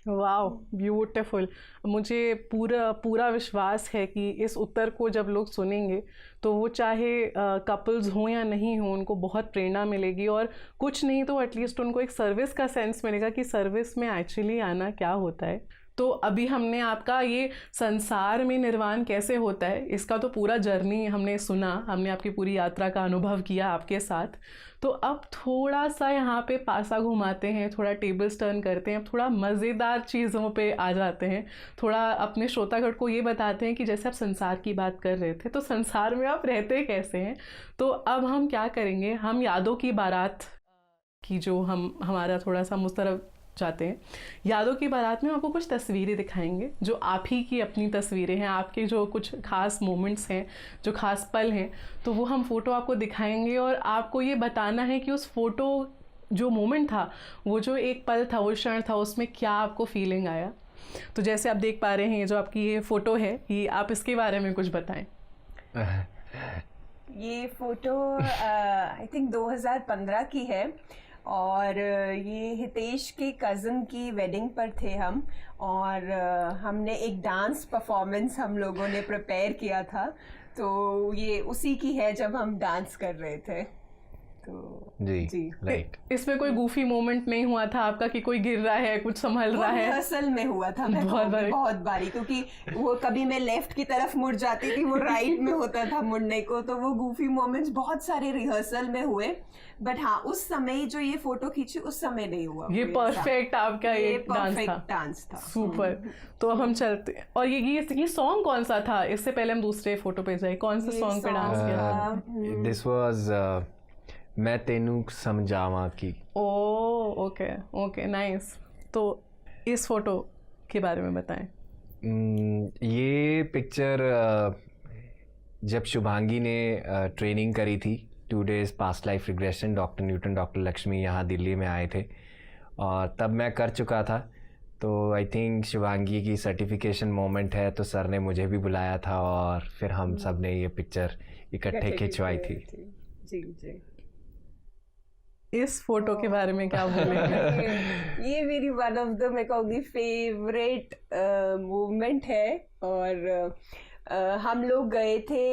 Wow, beautiful. मुझे पूरा विश्वास है कि इस उत्तर को जब लोग सुनेंगे तो वो चाहे कपल्स हों या नहीं हों, उनको बहुत प्रेरणा मिलेगी, और कुछ नहीं तो एटलीस्ट उनको एक सर्विस का सेंस मिलेगा कि सर्विस में एक्चुअली आना क्या होता है। तो अभी हमने आपका ये संसार में निर्वाण कैसे होता है इसका तो पूरा जर्नी हमने सुना, हमने आपकी पूरी यात्रा का अनुभव किया आपके साथ। तो अब थोड़ा सा यहाँ पे पासा घुमाते हैं, थोड़ा टेबल्स टर्न करते हैं, अब थोड़ा मज़ेदार चीज़ों पे आ जाते हैं, थोड़ा अपने श्रोतागण को ये बताते हैं कि जैसे आप संसार की बात कर रहे थे तो संसार में आप रहते कैसे हैं। तो अब हम क्या करेंगे, हम यादों की बारात की जो हमारा थोड़ा सा मुस्तरफ जाते हैं, यादों की बारात में आपको कुछ तस्वीरें दिखाएंगे जो आप ही की अपनी तस्वीरें हैं, आपके जो कुछ खास मोमेंट्स हैं, जो खास पल हैं, तो वो हम फ़ोटो आपको दिखाएंगे और आपको ये बताना है कि उस फ़ोटो जो मोमेंट था, वो जो एक पल था, वो क्षण था, उसमें क्या आपको फीलिंग आया। तो जैसे आप देख पा रहे हैं, ये जो आपकी ये फ़ोटो है, ये आप इसके बारे में कुछ बताएं। ये फ़ोटो आई थिंक 2015 की है, और ये हितेश के कज़न की वेडिंग पर थे हम, और हमने एक डांस परफॉर्मेंस हम लोगों ने प्रिपेयर किया था, तो ये उसी की है जब हम डांस कर रहे थे। तो जी राइट। इसमें कोई गूफी मोमेंट नहीं हुआ था आपका कि कोई गिर रहा है, कुछ संभल रहा है? रिहर्सल में हुआ था बहुत बारी, क्योंकि वो कभी मैं लेफ्ट की तरफ मुड़ जाती थी, वो राइट में होता था मुड़ने को, तो वो गूफी मोमेंट्स बहुत सारे रिहर्सल में हुए। बट हाँ, उस समय जो ये फोटो खींची उस समय नहीं हुआ। ये परफेक्ट आपका ये डांस था। सुपर। तो अब हम चलते हैं, और ये सॉन्ग कौन सा था? इससे पहले हम दूसरे फोटो पे जाए, कौन से सॉन्ग पे डांस किया? दिस वाज मैं तेनू समझावा की। Okay nice. तो इस फोटो के बारे में बताएं। ये पिक्चर जब शुभांगी ने ट्रेनिंग करी थी 2 days past life regression, doctor Newton, doctor Lakshmi यहाँ दिल्ली में आए थे, और तब मैं कर चुका था। तो आई थिंक शिवांगी की सर्टिफिकेशन मोमेंट है, तो सर ने मुझे भी बुलाया था और फिर हम सब ने ये पिक्चर इकट्ठे खिंचवाई थी। जी। इस फोटो के बारे में क्या बोलेंगे? ये मेरी वन ऑफ द, मैं कहूँगी, फेवरेट मूवमेंट है। और हम लोग गए थे,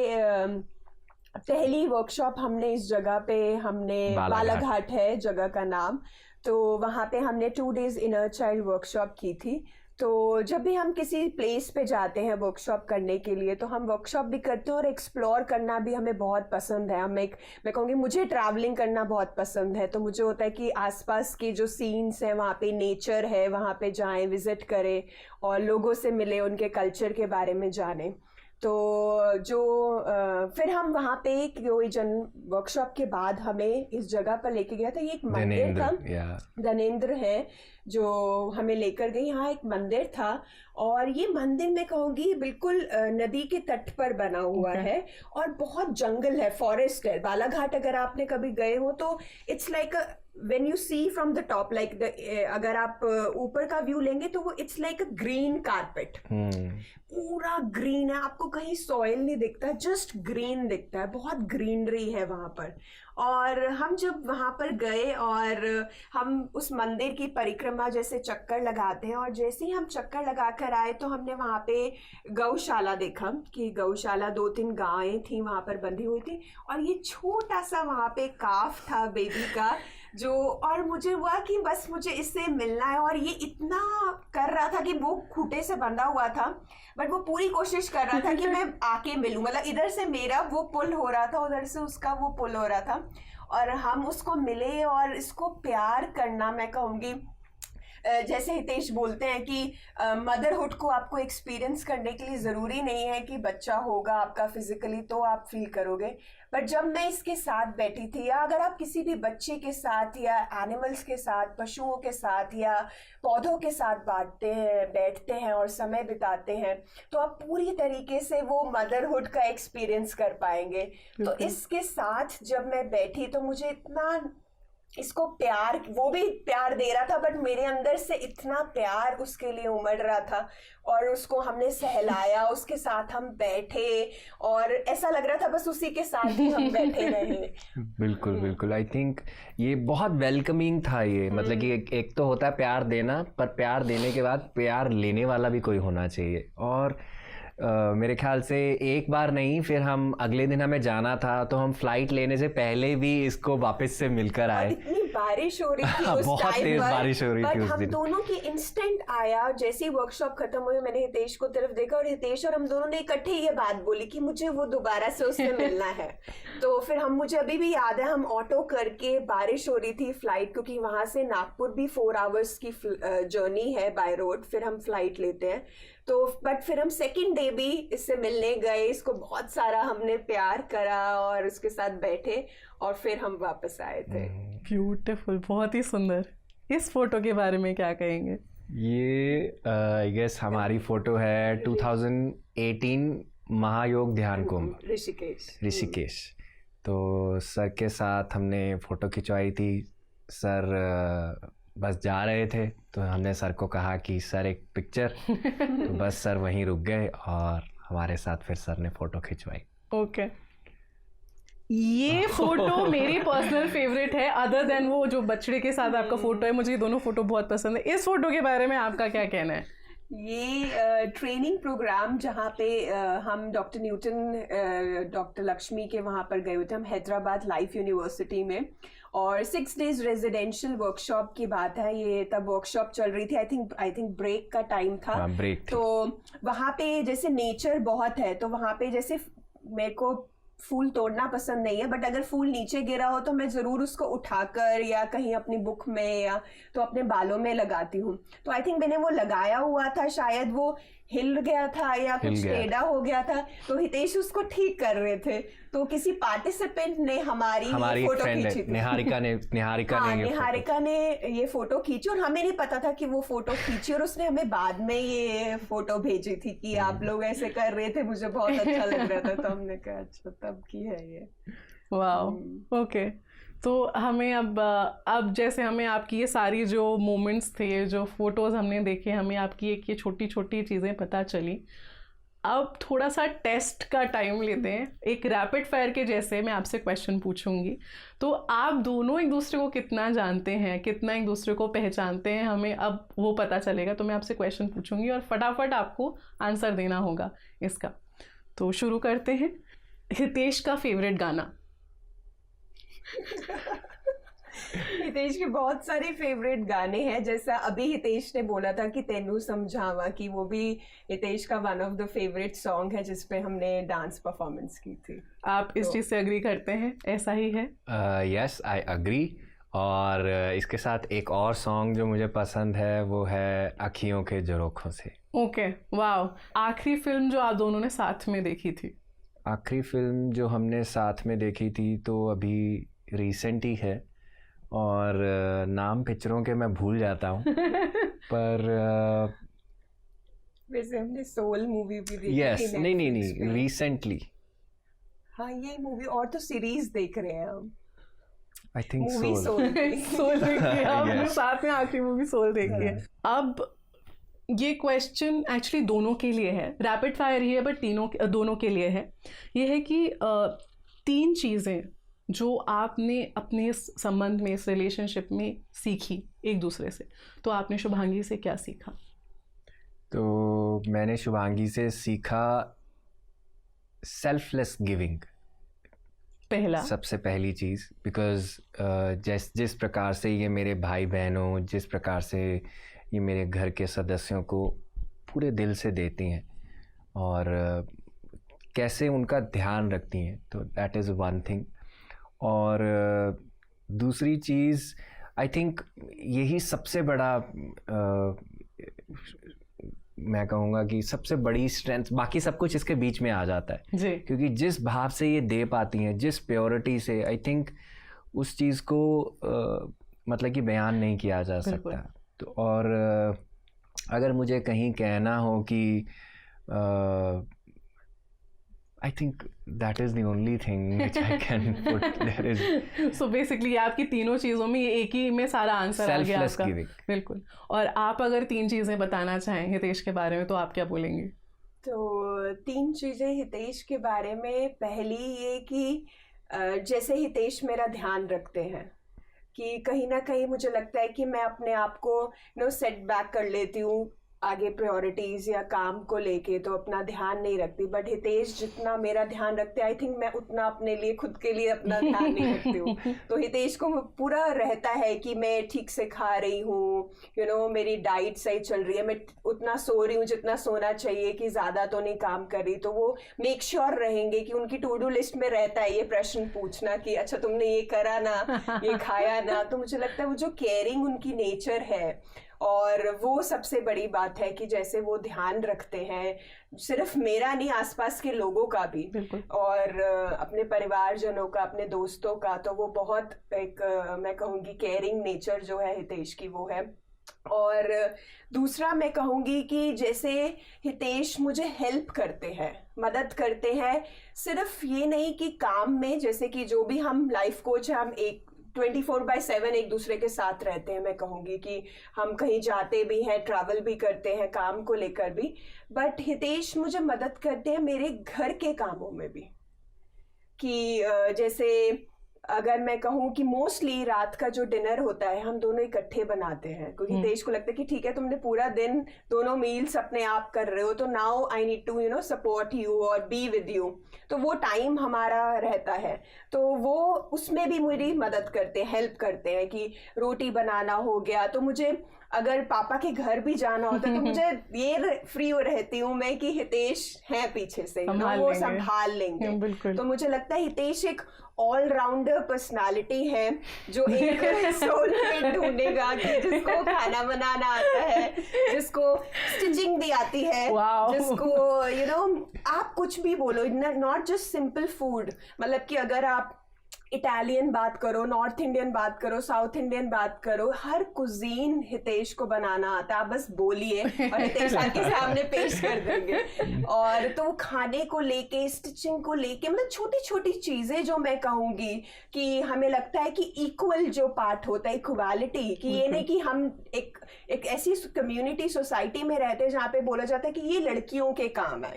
पहली वर्कशॉप हमने इस जगह पे, हमने बालाघाट है जगह का नाम, तो वहाँ पे हमने 2 days इनर चाइल्ड वर्कशॉप की थी। तो जब भी हम किसी प्लेस पे जाते हैं वर्कशॉप करने के लिए, तो हम वर्कशॉप भी करते हैं और एक्सप्लोर करना भी हमें बहुत पसंद है। मैं कहूँगी मुझे ट्रैवलिंग करना बहुत पसंद है, तो मुझे होता है कि आसपास के जो सीन्स हैं, वहाँ पे नेचर है, वहाँ पे जाएं, विजिट करें और लोगों से मिले, उनके कल्चर के बारे में जानें। तो जो फिर हम वहाँ पे कोई वर्कशॉप के बाद हमें इस जगह पर लेके गया था। ये एक मंदिर था, धनेंद्र है जो हमें लेकर गए। यहाँ एक मंदिर था, और ये मंदिर मैं कहूँगी बिल्कुल नदी के तट पर बना हुआ है, और बहुत जंगल है, फॉरेस्ट है। बालाघाट अगर आपने कभी गए हो तो it's like when you see from the top, like अगर आप ऊपर का व्यू लेंगे तो वो it's like a green carpet, पूरा ग्रीन है, आपको कहीं सॉइल नहीं दिखता, जस्ट ग्रीन दिखता है, बहुत ग्रीनरी है वहाँ पर। और हम जब वहाँ पर गए और हम उस मंदिर की परिक्रमा जैसे चक्कर लगाते हैं, और जैसे ही हम चक्कर लगा कर आए तो हमने वहाँ पे गौशाला देखा कि गौशाला 2-3 गायें थी वहाँ पर बंधी हुई थी, और ये छोटा सा वहाँ पे काफ था बेबी का जो, और मुझे हुआ कि बस मुझे इससे मिलना है। और ये इतना कर रहा था कि वो खूंटे से बंधा हुआ था, बट वो पूरी कोशिश कर रहा था कि मैं आके मिलूं, मतलब इधर से मेरा वो पुल हो रहा था, उधर से उसका वो पुल हो रहा था, और हम उसको मिले। और इसको प्यार करना, मैं कहूँगी जैसे हितेश बोलते हैं कि मदरहुड को आपको एक्सपीरियंस करने के लिए ज़रूरी नहीं है कि बच्चा होगा आपका फिजिकली तो आप फील करोगे, बट जब मैं इसके साथ बैठी थी, या अगर आप किसी भी बच्चे के साथ या एनिमल्स के साथ, पशुओं के साथ या पौधों के साथ बैठते हैं और समय बिताते हैं, तो आप पूरी तरीके से वो मदरहुड का एक्सपीरियंस कर पाएंगे। तो इसके साथ जब मैं बैठी तो मुझे इतना इसको प्यार, वो भी प्यार दे रहा था, बट मेरे अंदर से इतना प्यार उसके लिए उमड़ रहा था, और उसको हमने सहलाया, उसके साथ हम बैठे, और ऐसा लग रहा था बस उसी के साथ ही हम बैठे रहे। बिल्कुल बिल्कुल, आई थिंक ये बहुत वेलकमिंग था ये, मतलब कि एक तो होता है प्यार देना, पर प्यार देने के बाद प्यार लेने वाला भी कोई होना चाहिए। और मेरे ख्याल से एक बार नहीं, फिर हम अगले दिन हमें जाना था, तो हम फ्लाइट लेने से पहले भी इसको वापस से मिलकर आए। इतनी बारिश हो रही थी उस बहुत टाइम तेज पर, बारिश हो रही थी बट उस हम दिन। दोनों की इंस्टेंट आया। जैसे ही वर्कशॉप खत्म हुई, मैंने हितेश को तरफ देखा, और हितेश और हम दोनों ने इकट्ठे ये बात बोली कि मुझे वो दोबारा से उससे मिलना है। तो फिर हम, मुझे अभी भी याद है, हम ऑटो करके, बारिश हो रही थी, फ्लाइट, क्योंकि वहां से नागपुर भी 4 आवर्स की जर्नी है बाय रोड, फिर हम फ्लाइट लेते हैं। तो बट फिर हम सेकंड डे भी इससे मिलने गए, इसको बहुत सारा हमने प्यार करा और उसके साथ बैठे, और फिर हम वापस आए थे। ब्यूटीफुल, बहुत ही सुंदर। इस फोटो के बारे में क्या कहेंगे? ये आई गेस हमारी फोटो है 2018 महायोग ध्यान कुंभ, ऋषिकेश। तो सर के साथ हमने फ़ोटो खिंचवाई थी। सर बस जा रहे थे, तो हमने सर को कहा कि सर एक पिक्चर, तो बस सर वहीं रुक गए और हमारे साथ फिर सर ने फ़ोटो खिंचवाई। ओके, ये फोटो मेरी पर्सनल फेवरेट है, अदर देन वो जो बछड़े के साथ आपका फोटो है। मुझे ये दोनों फोटो बहुत पसंद है। इस फोटो के बारे में आपका क्या कहना है? ये ट्रेनिंग प्रोग्राम जहाँ पे हम डॉक्टर न्यूटन, डॉक्टर लक्ष्मी के वहाँ पर गए हुए थे, हम हैदराबाद लाइफ यूनिवर्सिटी में, और 6 डेज रेजिडेंशियल वर्कशॉप की बात है ये। तब वर्कशॉप चल रही थी, आई थिंक ब्रेक का टाइम था। ब्रेक थी। तो वहाँ पे जैसे नेचर बहुत है, तो वहाँ पे जैसे मेरे को फूल तोड़ना पसंद नहीं है, बट अगर फूल नीचे गिरा हो तो मैं ज़रूर उसको उठाकर या कहीं अपनी बुक में या तो अपने बालों में लगाती हूँ। तो आई थिंक मैंने वो लगाया हुआ था, शायद वो हिल गया था या कुछ टेढ़ा हो गया था, तो हितेश उसको ठीक कर रहे थे। तो किसी पार्टिसिपेंट ने हमारी फोटो खींची थी। निहारिका ने ये फोटो खींची, और हमें नहीं पता था कि वो फोटो खींची, और उसने हमें बाद में ये फोटो भेजी थी कि आप लोग ऐसे कर रहे थे, मुझे बहुत अच्छा लग रहा था। तो हमने कहा अच्छा, तब की है ये। Wow, okay. तो हमें अब जैसे हमें आपकी ये सारी जो मोमेंट्स थे, जो फोटोज़ हमने देखे, हमें आपकी एक ये छोटी छोटी चीज़ें पता चली। अब थोड़ा सा टेस्ट का टाइम लेते हैं। एक रैपिड फायर के जैसे मैं आपसे क्वेश्चन पूछूंगी, तो आप दोनों एक दूसरे को कितना जानते हैं, कितना एक दूसरे को पहचानते हैं, हमें अब वो पता चलेगा। तो मैं आपसे क्वेश्चन पूछूंगी और फटाफट आपको आंसर देना होगा इसका। तो शुरू करते हैं। हितेश का फेवरेट गाना? हितेश के बहुत सारे फेवरेट गाने हैं, जैसा अभी हितेश ने बोला था कि तेनू समझावा, कि वो भी हितेश का one of the favourite song है जिसपे हमने डांस परफॉर्मेंस की थी। आप इस चीज़ से अग्री करते हैं? ऐसा ही है? Yes, I agree. और इसके साथ एक और सॉन्ग जो मुझे पसंद है वो है अखियों के झरोखों से। Okay, wow. आखिरी फिल्म जो आप दोनों ने साथ में देखी थी? आखिरी फिल्म जो हमने साथ में देखी थी तो अभी रिसेंट ही है, और नाम पिक्चरों के मैं भूल जाता हूँ पर वैसे हमने सोल मूवी भी देखी। यस, नहीं रिसेंटली। हाँ, ये मूवी, और तो सीरीज देख रहे हैं हम। आई थिंक सोल सोल देखी हमने Yes. साथ में, आखिरी मूवी सोल देखी है। अब ये क्वेश्चन एक्चुअली दोनों के लिए है, रैपिड फायर ही है, बट दोनों के लिए है। ये है कि 3 चीज़ें जो आपने अपने इस संबंध में, इस रिलेशनशिप में सीखी एक दूसरे से। तो आपने शुभांगी से क्या सीखा? तो मैंने शुभांगी से सीखा सेल्फलेस गिविंग, पहला, सबसे पहली चीज़। बिकॉज जिस प्रकार से ये मेरे भाई बहनों, जिस प्रकार से ये मेरे घर के सदस्यों को पूरे दिल से देती हैं और कैसे उनका ध्यान रखती हैं, तो दैट इज़ वन थिंग। और दूसरी चीज़ आई थिंक यही सबसे बड़ा मैं कहूँगा कि सबसे बड़ी स्ट्रेंथ, बाकी सब कुछ इसके बीच में आ जाता है जी। क्योंकि जिस भाव से ये दे पाती हैं, जिस प्योरिटी से, आई थिंक उस चीज़ को मतलब कि बयान नहीं किया जा सकता। तो और अगर मुझे कहीं कहना हो कि I think that is the only thing which I can put. There is so basically आपकी तीनों चीज़ों में एक ही में सारा आंसर आ गया आपका। giving. बिल्कुल। और आप अगर 3 चीज़ें बताना चाहें हितेश के बारे में तो आप क्या बोलेंगे? तो 3 चीज़ें हितेश के बारे में, पहली ये कि जैसे हितेश मेरा ध्यान रखते हैं कि कहीं ना कहीं मुझे लगता है कि मैं अपने आप को सेट बैक कर लेती हूँ आगे प्रायोरिटीज़ या काम को लेके, तो अपना ध्यान नहीं रखती। बट हितेश जितना मेरा ध्यान रखते हैं, आई थिंक मैं उतना अपने लिए, खुद के लिए अपना ध्यान नहीं रखती हूँ। तो हितेश को पूरा रहता है कि मैं ठीक से खा रही हूँ, मेरी डाइट सही चल रही है, मैं उतना सो रही हूँ जितना सोना चाहिए, कि ज़्यादा तो नहीं काम कर रही। तो वो मेक श्योर रहेंगे कि उनकी टू डू लिस्ट में रहता है ये प्रश्न पूछना कि अच्छा तुमने ये करा ना, ये खाया ना। तो मुझे लगता है वो जो केयरिंग उनकी नेचर है, और वो सबसे बड़ी बात है कि जैसे वो ध्यान रखते हैं सिर्फ मेरा नहीं, आसपास के लोगों का भी, और अपने परिवारजनों का, अपने दोस्तों का। तो वो बहुत एक मैं कहूँगी केयरिंग नेचर जो है हितेश की, वो है। और दूसरा मैं कहूँगी कि जैसे हितेश मुझे हेल्प करते हैं, मदद करते हैं, सिर्फ ये नहीं कि काम में, जैसे कि जो भी हम लाइफ कोच हैं, हम एक 24/7 एक दूसरे के साथ रहते हैं। मैं कहूँगी कि हम कहीं जाते भी हैं, ट्रैवल भी करते हैं, काम को लेकर भी। बट हितेश मुझे मदद करते हैं मेरे घर के कामों में भी, कि जैसे अगर मैं कहूँ कि मोस्टली रात का जो डिनर होता है हम दोनों इकट्ठे बनाते हैं, क्योंकि हितेश को लगता है कि ठीक है तुमने पूरा दिन दोनों मील्स अपने आप कर रहे हो, तो now I need to support you और बी विद यू। तो वो टाइम हमारा रहता है, तो वो उसमें भी मेरी मदद करते हैं, हेल्प करते हैं। कि रोटी बनाना हो गया, तो मुझे अगर पापा के घर भी जाना होता है तो मुझे ये फ्री हो रहती हूँ मैं कि हितेश है पीछे से, वो संभाल लेंगे। तो मुझे लगता है हितेश एक ऑलराउंडर पर्सनालिटी है, जो एक सोलमेट ढूंढेगा कि जिसको खाना बनाना आता है, जिसको स्टिचिंग भी आती है, जिसको आप कुछ भी बोलो, नॉट जस्ट सिंपल फूड, मतलब कि अगर आप इटालियन बात करो, नॉर्थ इंडियन बात करो, साउथ इंडियन बात करो, हर कुजीन हितेश को बनाना आता है। आप बस बोलिए और हितेश आपके सामने पेश कर देंगे। और तो खाने को लेके, स्टिचिंग को लेके, मतलब छोटी छोटी चीजें जो मैं कहूँगी कि हमें लगता है कि इक्वल जो पार्ट होता है, इक्वालिटी, कि ये नहीं कि हम एक ऐसी कम्युनिटी सोसाइटी में रहते हैं जहाँ पे बोला जाता है कि ये लड़कियों के काम है,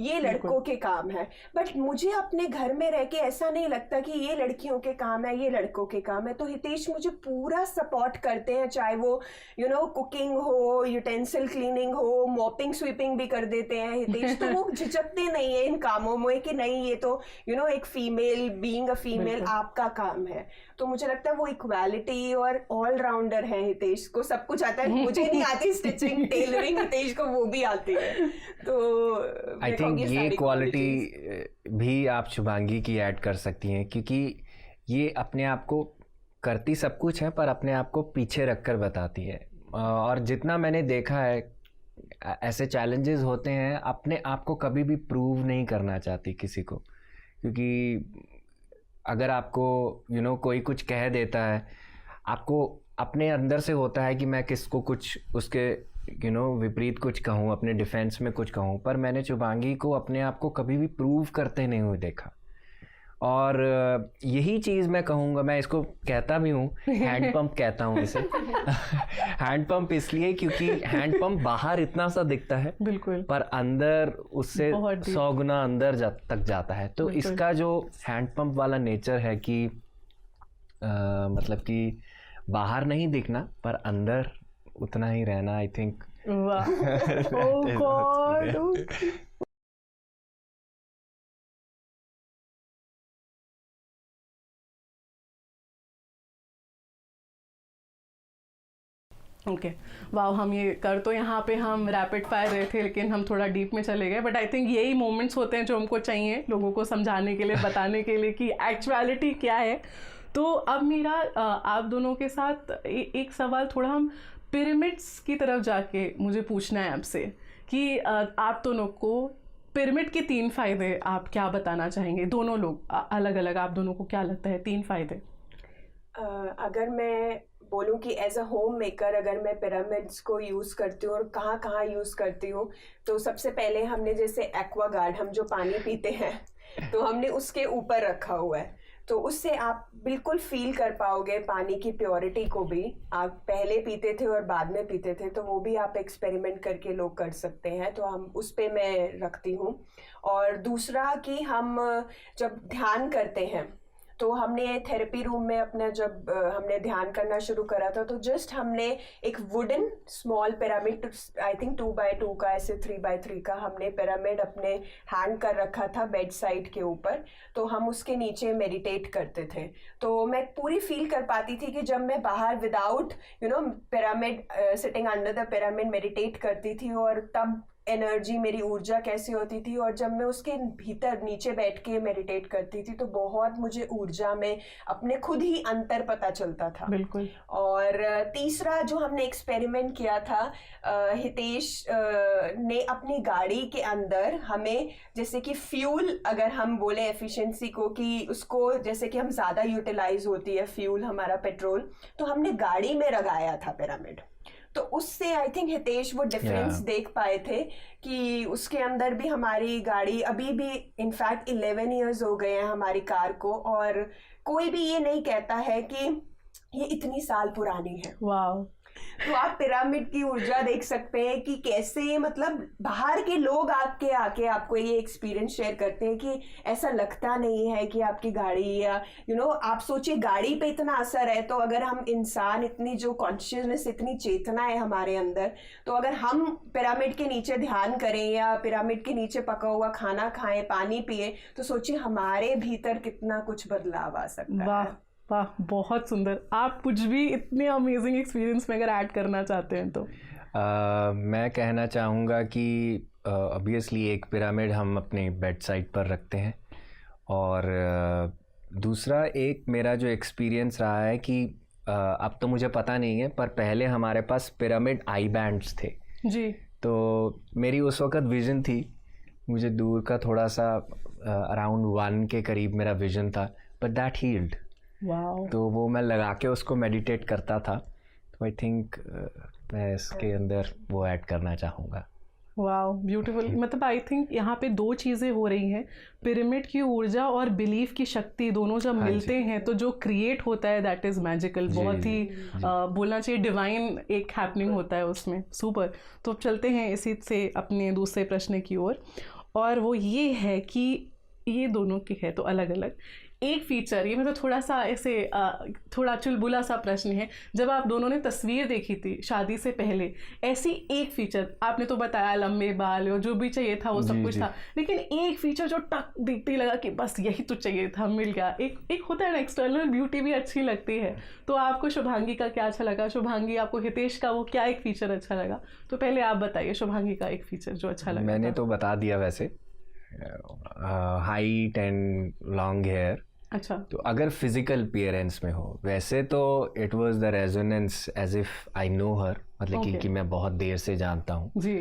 ये लड़कों के काम है। बट मुझे अपने घर में रह के ऐसा नहीं लगता कि ये लड़कियों के काम है, ये लड़कों के काम है। तो हितेश मुझे पूरा सपोर्ट करते हैं, चाहे वो कुकिंग हो, यूटेंसिल क्लीनिंग हो, मॉपिंग स्वीपिंग भी कर देते हैं हितेश। तो वो झिझकते नहीं है इन कामों में कि नहीं ये तो एक फीमेल, बीइंग अ फीमेल आपका काम है। तो मुझे लगता है वो इक्वालिटी और ऑलराउंडर है हितेश को, सब कुछ आता है। मुझे नहीं आती स्टिचिंग, टेलरिंग, हितेश को वो भी आती है। तो आई थिंक ये क्वालिटी भी आप शुभांगी की ऐड कर सकती हैं, क्योंकि ये अपने आप को करती सब कुछ है पर अपने आप को पीछे रखकर बताती है। और जितना मैंने देखा है ऐसे चैलेंजेस होते हैं, अपने आप को कभी भी प्रूव नहीं करना चाहती किसी को, क्योंकि अगर आपको कोई कुछ कह देता है, आपको अपने अंदर से होता है कि मैं किसको कुछ उसके विपरीत कुछ कहूँ, अपने डिफेंस में कुछ कहूँ, पर मैंने शुभांगी को अपने आप को कभी भी प्रूव करते नहीं हुए देखा। और यही चीज़ मैं कहूँगा, मैं इसको कहता भी हूँ, हैंड पंप कहता हूँ इसे। हैंड पंप इसलिए क्योंकि हैंड पंप बाहर इतना सा दिखता है, बिल्कुल, पर अंदर उससे 100 गुना अंदर तक जाता है। तो इसका जो हैंड पंप वाला नेचर है कि मतलब कि बाहर नहीं दिखना पर अंदर उतना ही रहना, आई थिंक। ओके, वाह, हम ये कर तो यहाँ पे हम रैपिड फायर रहे थे, लेकिन हम थोड़ा डीप में चले गए। बट आई थिंक यही मोमेंट्स होते हैं जो हमको चाहिए लोगों को समझाने के लिए, बताने के लिए कि एक्चुअलिटी क्या है। तो अब मेरा आप दोनों के साथ एक सवाल थोड़ा हम पिरामिड्स की तरफ जाके मुझे पूछना है आपसे कि आप दोनों को पिरामिड के 3 फायदे आप क्या बताना चाहेंगे? दोनों लोग अलग अलग, आप दोनों को क्या लगता है 3 फायदे? अगर मैं बोलूँ कि एज अ होम मेकर अगर मैं पिरामिड्स को यूज़ करती हूँ और कहाँ कहाँ यूज़ करती हूँ, तो सबसे पहले हमने जैसे एक्वागार्ड, हम जो पानी पीते हैं तो हमने उसके ऊपर रखा हुआ है, तो उससे आप बिल्कुल फील कर पाओगे पानी की प्योरिटी को भी। आप पहले पीते थे और बाद में पीते थे, तो वो भी आप एक्सपेरिमेंट करके लोग कर सकते हैं, तो हम उस पे मैं रखती हूँ। और दूसरा कि हम जब ध्यान करते हैं तो हमने थेरेपी रूम में अपना जब हमने ध्यान करना शुरू करा था, तो जस्ट हमने एक wooden small pyramid, I think 2x2 का, ऐसे 3x3 का हमने पिरामिड अपने हैंग कर रखा था बेड साइड के ऊपर, तो हम उसके नीचे मेडिटेट करते थे। तो मैं पूरी फील कर पाती थी कि जब मैं बाहर without pyramid sitting under the pyramid meditate करती थी, और तब एनर्जी, मेरी ऊर्जा कैसी होती थी, और जब मैं उसके भीतर नीचे बैठ के मेडिटेट करती थी तो बहुत मुझे ऊर्जा में अपने खुद ही अंतर पता चलता था। बिल्कुल। और तीसरा जो हमने एक्सपेरिमेंट किया था, हितेश ने अपनी गाड़ी के अंदर हमें, जैसे कि फ्यूल अगर हम बोले एफिशिएंसी को, कि उसको जैसे कि हम ज़्यादा यूटिलाइज होती है फ्यूल हमारा पेट्रोल, तो हमने गाड़ी में लगाया था पिरामिड, तो उससे आई थिंक हितेश वो डिफरेंस देख पाए थे कि उसके अंदर भी हमारी गाड़ी अभी भी इनफैक्ट 11 इयर्स हो गए हैं हमारी कार को, और कोई भी ये नहीं कहता है कि ये इतनी साल पुरानी है। वाह। तो आप पिरामिड की ऊर्जा देख सकते हैं कि कैसे, मतलब बाहर के लोग आके आपको ये एक्सपीरियंस शेयर करते हैं कि ऐसा लगता नहीं है कि आपकी गाड़ी या आप सोचिए गाड़ी पे इतना असर है, तो अगर हम इंसान, इतनी जो कॉन्शियसनेस, इतनी चेतना है हमारे अंदर, तो अगर हम पिरामिड के नीचे ध्यान करें या पिरामिड के नीचे पका हुआ खाना खाएं, पानी पिए, तो सोचिए हमारे भीतर कितना कुछ बदलाव आ सकता है। वाह, बहुत सुंदर। आप कुछ भी इतने अमेजिंग एक्सपीरियंस में अगर ऐड करना चाहते हैं तो? मैं कहना चाहूँगा कि ऑब्वियसली एक पिरामिड हम अपने बेड साइड पर रखते हैं, और दूसरा एक मेरा जो एक्सपीरियंस रहा है कि अब तो मुझे पता नहीं है, पर पहले हमारे पास पिरामिड आई बैंड्स थे जी। तो मेरी उस वक़्त विज़न थी, मुझे दूर का थोड़ा सा अराउंड 1 के करीब मेरा विज़न था, बट दैट हील्ड। वाओ। तो वो मैं लगा के उसको मेडिटेट करता था, तो आई थिंक मैं इसके अंदर वो ऐड करना चाहूँगा। Wow, beautiful. मतलब आई थिंक यहाँ पे 2 चीज़ें हो रही हैं, पिरामिड की ऊर्जा और बिलीफ की शक्ति, दोनों जब मिलते हैं तो जो क्रिएट होता है दैट इज़ मैजिकल। बहुत ही बोलना चाहिए डिवाइन एक हैपनिंग होता है उसमें। सुपर। तो अब चलते हैं इसी से अपने दूसरे प्रश्न की ओर, और वो ये है कि ये दोनों के है तो अलग अलग एक फीचर, ये मतलब थोड़ा सा ऐसे थोड़ा चुलबुला सा प्रश्न है, जब आप दोनों ने तस्वीर देखी थी शादी से पहले, ऐसी एक फीचर, आपने तो बताया लंबे बाल और जो भी चाहिए था वो सब कुछ था, लेकिन एक फीचर जो टक दिखते ही लगा कि बस यही तो चाहिए था, मिल गया। एक होता है ना, एक्सटर्नल ब्यूटी भी अच्छी लगती है। तो आपको शुभांगी का क्या अच्छा लगा? शुभांगी, आपको हितेश का वो क्या एक फीचर अच्छा लगा? तो पहले आप बताइए शुभांगी का एक फीचर जो अच्छा लगा। मैंने तो बता दिया वैसे, हाइट एंड लॉन्ग हेयर। अच्छा। तो अगर फिजिकल अपीयरेंस में हो, वैसे तो it was the resonance as if I know her, मतलब कि मैं बहुत देर से जानता हूँ जी,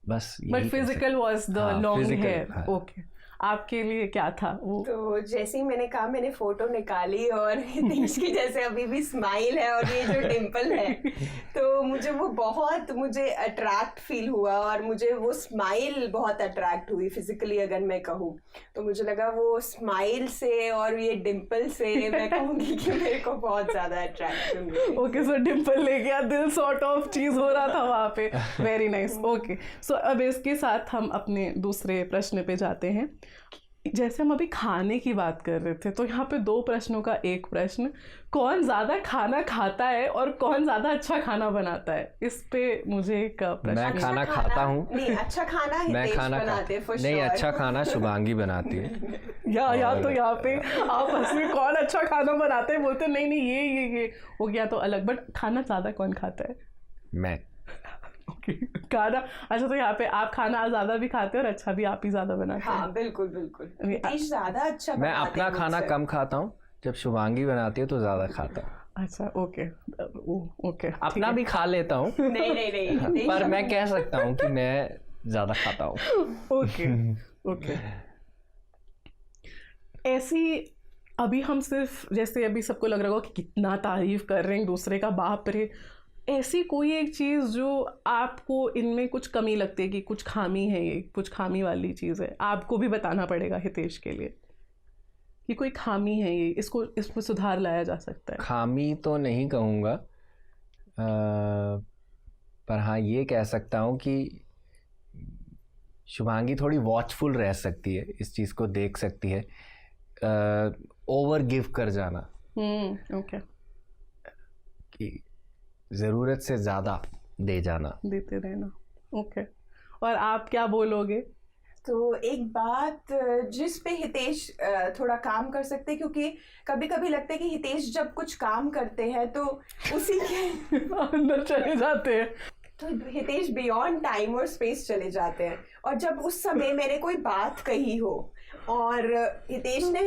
बस। But physical was the long hair. Okay, आपके लिए क्या था वो? तो जैसे ही मैंने कहा, मैंने फोटो निकाली और हितेश की जैसे अभी भी स्माइल है और ये जो डिम्पल है, तो मुझे वो बहुत मुझे अट्रैक्ट फील हुआ, और मुझे वो स्माइल बहुत अट्रैक्ट हुई फिजिकली अगर मैं कहूँ, तो मुझे लगा वो स्माइल से और ये डिम्पल से मैं कहूँगी कि मेरे को बहुत ज़्यादा अट्रैक्शन हुई। ओके, सो डिम्पल ले गया दिल, सॉर्ट ऑफ चीज़ हो रहा था वहाँ पे। Very nice. ओके, सो अब इसके साथ हम अपने दूसरे प्रश्न पे जाते हैं। जैसे हम अभी खाने की बात कर रहे थे, तो यहाँ पे 2 प्रश्नों का एक प्रश्न, कौन ज़्यादा खाना खाता है और कौन ज़्यादा अच्छा खाना बनाता है? इस पे मुझे एक प्रश्न। मैं खाना खाता हूँ। नहीं, अच्छा खाना हितेश बनाते हैं for नहीं, sure। अच्छा खाना शुभांगी बनाती है। या तो यहाँ पे आप असली कौन अच्छा खाना बनाते हैं बोलते नहीं ये हो गया तो अलग, बट खाना ज़्यादा कौन खाता है? मैं। खाना अच्छा, तो यहाँ पे आप खाना ज्यादा भी खाते हैं और अच्छा भी आप ही ज्यादा बनाते हैं? हाँ, बिल्कुल बिल्कुल। हितेश ज्यादा अच्छा मैं अपना खाना कम खाता हूँ, जब शुभांगी बनाती है तो ज़्यादा खाता हूँ। अच्छा, ओके ओके, अपना भी खा लेता हूँ नहीं पर मैं कह सकता हूँ कि मैं ज़्यादा खाता हूँ। Okay okay. ऐसी अभी हम सिर्फ जैसे अभी सबको लग रहा होगा कि कितना तारीफ कर रहे हैं दूसरे का, बाप रे, ऐसी कोई एक चीज़ जो आपको इनमें कुछ कमी लगती है कि कुछ खामी है, ये कुछ खामी वाली चीज़ है, आपको भी बताना पड़ेगा हितेश के लिए कि कोई खामी है ये, इसमें सुधार लाया जा सकता है? खामी तो नहीं कहूँगा, पर हाँ ये कह सकता हूँ कि शुभांगी थोड़ी वॉचफुल रह सकती है, इस चीज़ को देख सकती है, ओवर गिव कर जाना, ओके, कि ज़रूरत से ज़्यादा दे जाना, देते रहना। ओके, और आप क्या बोलोगे? तो एक बात जिस पे हितेश थोड़ा काम कर सकते हैं, क्योंकि कभी कभी लगता है कि हितेश जब कुछ काम करते हैं तो उसी के अंदर चले जाते हैं, तो हितेश बियॉन्ड टाइम और स्पेस चले जाते हैं। और जब उस समय मैंने कोई बात कही हो और हितेश ने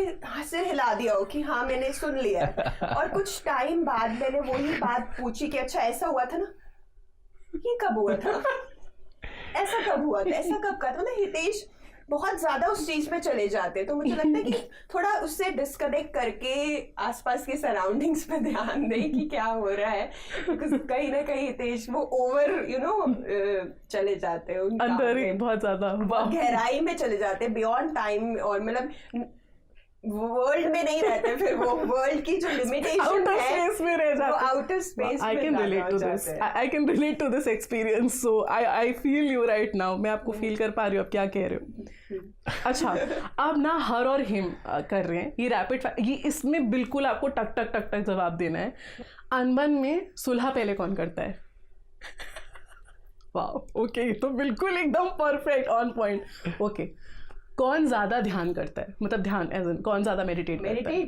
सिर हिला दिया हो कि हाँ मैंने सुन लिया है, और कुछ टाइम बाद मैंने वही बात पूछी कि अच्छा ऐसा हुआ था ना, ये कब हुआ था, ऐसा कब हुआ था, ऐसा कब का था, मतलब हितेश बहुत ज्यादा उस चीज में चले जाते हैं। तो मुझे लगता है कि थोड़ा उससे डिस्कनेक्ट करके आसपास के सराउंडिंग्स पे ध्यान दें कि क्या हो रहा है, बिकॉज कहीं ना कहीं हितेश वो ओवर चले जाते हैं अंदर ही बहुत ज्यादा गहराई में चले जाते हैं, बियॉन्ड टाइम, और मतलब वर्ल्ड में नहीं रहते, फिर वो वर्ल्ड की जो लिमिटेशन है में रह जाते, वो outer space I can relate to this. I can relate to this experience. So I feel you right now. मैं आपको फील कर पा रही हूँ आप क्या कह रहे हो। अच्छा, अब ना हर और हिम कर रहे हैं, ये रैपिड फायर, ये इसमें बिल्कुल आपको टक टक टक टक जवाब देना है। अनबन में सुलह पहले कौन करता है? वाह, ओके, तो बिल्कुल एकदम परफेक्ट, ऑन पॉइंट। ओके, कौन ज्यादा ध्यान करता है, मतलब ध्यान एज इन कौन ज्यादा मेडिटेट करता है?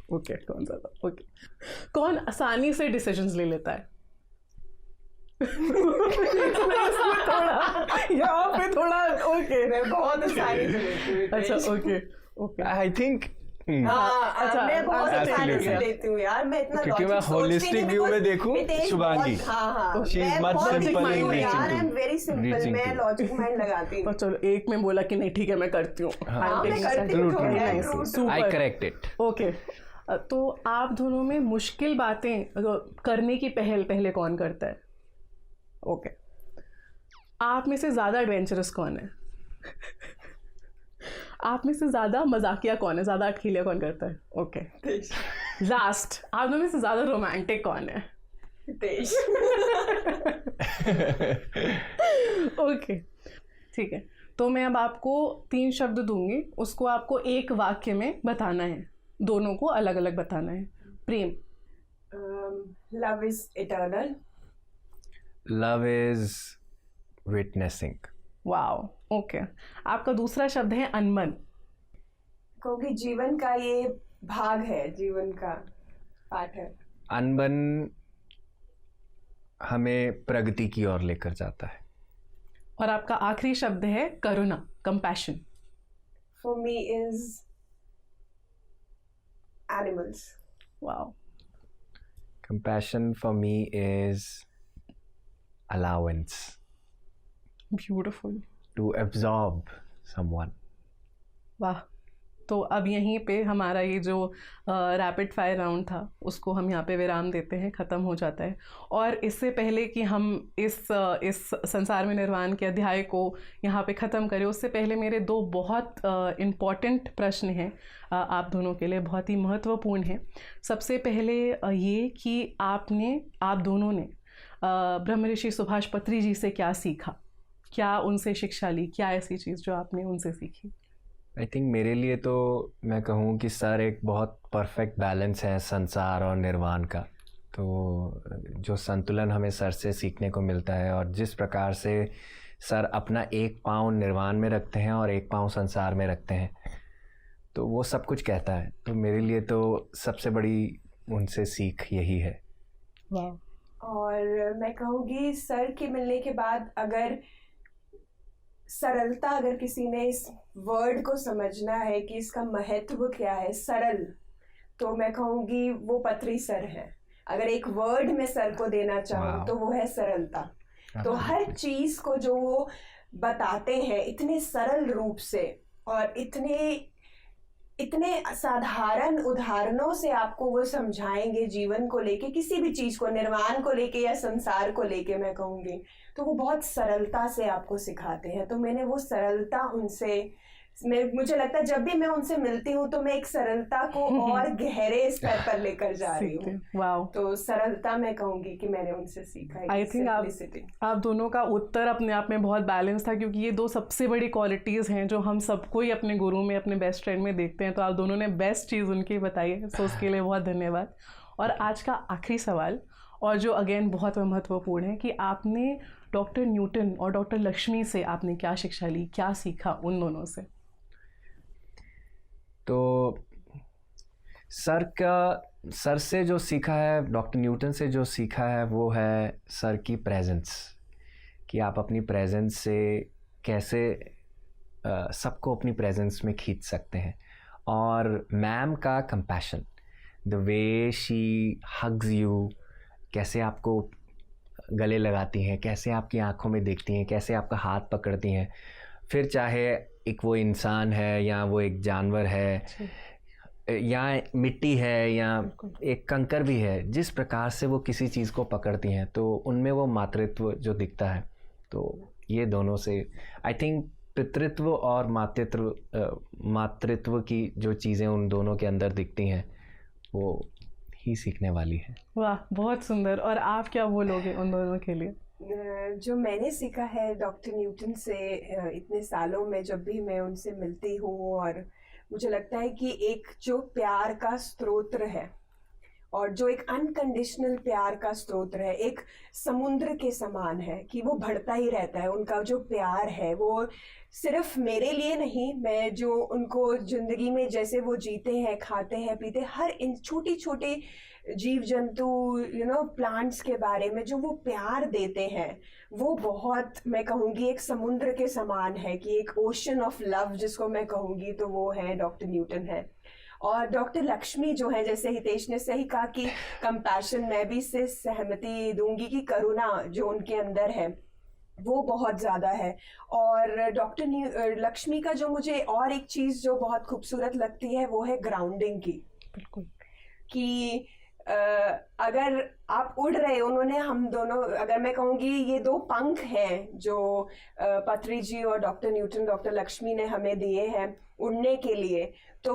ओके, कौन ज्यादा, ओके, कौन आसानी से डिसीजंस ले लेता है? थोड़ा यहाँ पे थोड़ा ओके, मैं बहुत आसानी से लेती हूँ। अच्छा, ओके ओके, आई थिंक अच्छा, मैं बहुत आसानी से absolutely. लेती हूँ यार, मैं इतना क्योंकि मैं holistic view में देखूं, Shubhangi, she is much simple in reaching यार, to- I'm very simple, reaching मैं to. लॉजिक माइंड लगाती हूँ। तो चलो, एक में बोला कि नहीं ठीक है मैं करती हूँ, हाँ, मैं करती हूँ, True, थोड़ा true. true. Super. I correct it. Okay, तो आप दोनों में मुश्किल बातें करने की पहले कौन करता है? ओके, आप में से ज्यादा एडवेंचरस कौन है? आप में से ज्यादा मजाकिया कौन है, ज्यादा अटखिलिया कौन करता है? ओके, लास्ट, आप दोनों में से ज्यादा रोमांटिक कौन है? हितेश। ओके, ठीक है, तो मैं अब आपको 3 शब्द दूंगी, उसको आपको एक वाक्य में बताना है, दोनों को अलग अलग बताना है। प्रेम। Love is eternal. Love is witnessing. Wow, okay, आपका दूसरा शब्द है अनबन। क्योंकि जीवन का ये भाग है, जीवन का पार्ट है। अनबन हमें प्रगति की ओर लेकर जाता है। और आपका आखिरी शब्द है करुणा, compassion. For me is animals. Wow, Compassion for me is allowance beautiful, to absorb someone. वाह। तो अब यहीं पे हमारा ये जो रैपिड फायर राउंड था उसको हम यहाँ पे विराम देते हैं, ख़त्म हो जाता है। और इससे पहले कि हम इस संसार में निर्वाण के अध्याय को यहाँ पे ख़त्म करें, उससे पहले मेरे 2 बहुत इम्पॉर्टेंट प्रश्न हैं आप दोनों के लिए, बहुत ही महत्वपूर्ण हैं। सबसे पहले ये कि आप दोनों ने ब्रह्म ऋषि सुभाष पत्री जी से क्या सीखा, क्या उनसे शिक्षा ली, क्या ऐसी चीज़ जो आपने उनसे सीखी? आई थिंक मेरे लिए तो मैं कहूँ कि सर एक बहुत परफेक्ट बैलेंस है संसार और निर्वाण का। तो जो संतुलन हमें सर से सीखने को मिलता है, और जिस प्रकार से सर अपना एक पाँव निर्वाण में रखते हैं और एक पाँव संसार में रखते हैं, तो वो सब कुछ कहता है। तो मेरे लिए तो सबसे बड़ी उनसे सीख यही है। और मैं कहूँगी सर के मिलने के बाद अगर सरलता, अगर किसी ने इस वर्ड को समझना है कि इसका महत्व क्या है, सरल, तो मैं कहूँगी वो पथरी सर है। अगर एक वर्ड में सर को देना चाहूँ तो वो है सरलता। तो हर चीज़ को जो वो बताते हैं इतने सरल रूप से और इतने साधारण उदाहरणों से आपको वो समझाएंगे, जीवन को लेके, किसी भी चीज को, निर्वाण को लेके या संसार को लेके मैं कहूँगी, तो वो बहुत सरलता से आपको सिखाते हैं। तो मैंने वो सरलता उनसे, मुझे लगता है जब भी मैं उनसे मिलती हूँ तो मैं एक सरलता को और गहरे स्तर पर लेकर जा रही हूँ। वाओ। तो सरलता मैं कहूँगी कि मैंने उनसे सीखा है। आई थिंक आप दोनों का उत्तर अपने आप में बहुत बैलेंस था, क्योंकि ये दो सबसे बड़ी क्वालिटीज़ हैं जो हम सबको ही अपने गुरु में, अपने बेस्ट फ्रेंड में देखते हैं। तो आप दोनों ने बेस्ट चीज़ उनकी बताई है, सो उसके लिए बहुत धन्यवाद। और आज का आखिरी सवाल, और जो अगेन बहुत महत्वपूर्ण है, कि आपने डॉक्टर न्यूटन और डॉक्टर लक्ष्मी से आपने क्या शिक्षा ली, क्या सीखा उन दोनों से? तो सर से जो सीखा है, डॉक्टर न्यूटन से जो सीखा है, वो है सर की प्रेजेंस, कि आप अपनी प्रेजेंस से कैसे सबको अपनी प्रेजेंस में खींच सकते हैं। और मैम का compassion, the way she hugs you, कैसे आपको गले लगाती हैं, कैसे आपकी आंखों में देखती हैं, कैसे आपका हाथ पकड़ती हैं, फिर चाहे एक वो इंसान है या वो एक जानवर है या मिट्टी है या एक कंकर भी है, जिस प्रकार से वो किसी चीज़ को पकड़ती हैं, तो उनमें वो मातृत्व जो दिखता है। तो ये दोनों से आई थिंक पितृत्व और मातृत्व की जो चीज़ें उन दोनों के अंदर दिखती हैं, वो ही सीखने वाली है। वाह, बहुत सुंदर। और आप क्या बोलोगे उन दोनों के लिए? जो मैंने सीखा है डॉक्टर न्यूटन से इतने सालों में, जब भी मैं उनसे मिलती हूँ, और मुझे लगता है कि एक जो प्यार का स्रोत्र है और जो एक अनकंडीशनल प्यार का स्रोत्र है, एक समुद्र के समान है कि वो बढ़ता ही रहता है। उनका जो प्यार है वो सिर्फ मेरे लिए नहीं, मैं जो उनको ज़िंदगी में जैसे वो जीते हैं, खाते हैं, पीते, हर इन छोटी छोटी जीव जंतु, प्लांट्स के बारे में जो वो प्यार देते हैं, वो बहुत, मैं कहूँगी एक समुद्र के समान है, कि एक ओशन ऑफ लव जिसको मैं कहूँगी, तो वो है डॉक्टर न्यूटन है। और डॉक्टर लक्ष्मी जो है, जैसे हितेश ने सही कहा कि कंपैशन, मैं भी इससे सहमति दूंगी कि करुणा जो उनके अंदर है वो बहुत ज़्यादा है। और डॉक्टर लक्ष्मी का जो मुझे और एक चीज़ जो बहुत खूबसूरत लगती है वो है ग्राउंडिंग की। बिल्कुल। कि अगर आप उड़ रहे, उन्होंने हम दोनों, अगर मैं कहूँगी ये दो पंख हैं जो पथरी जी और डॉक्टर न्यूटन, डॉक्टर लक्ष्मी ने हमें दिए हैं उड़ने के लिए, तो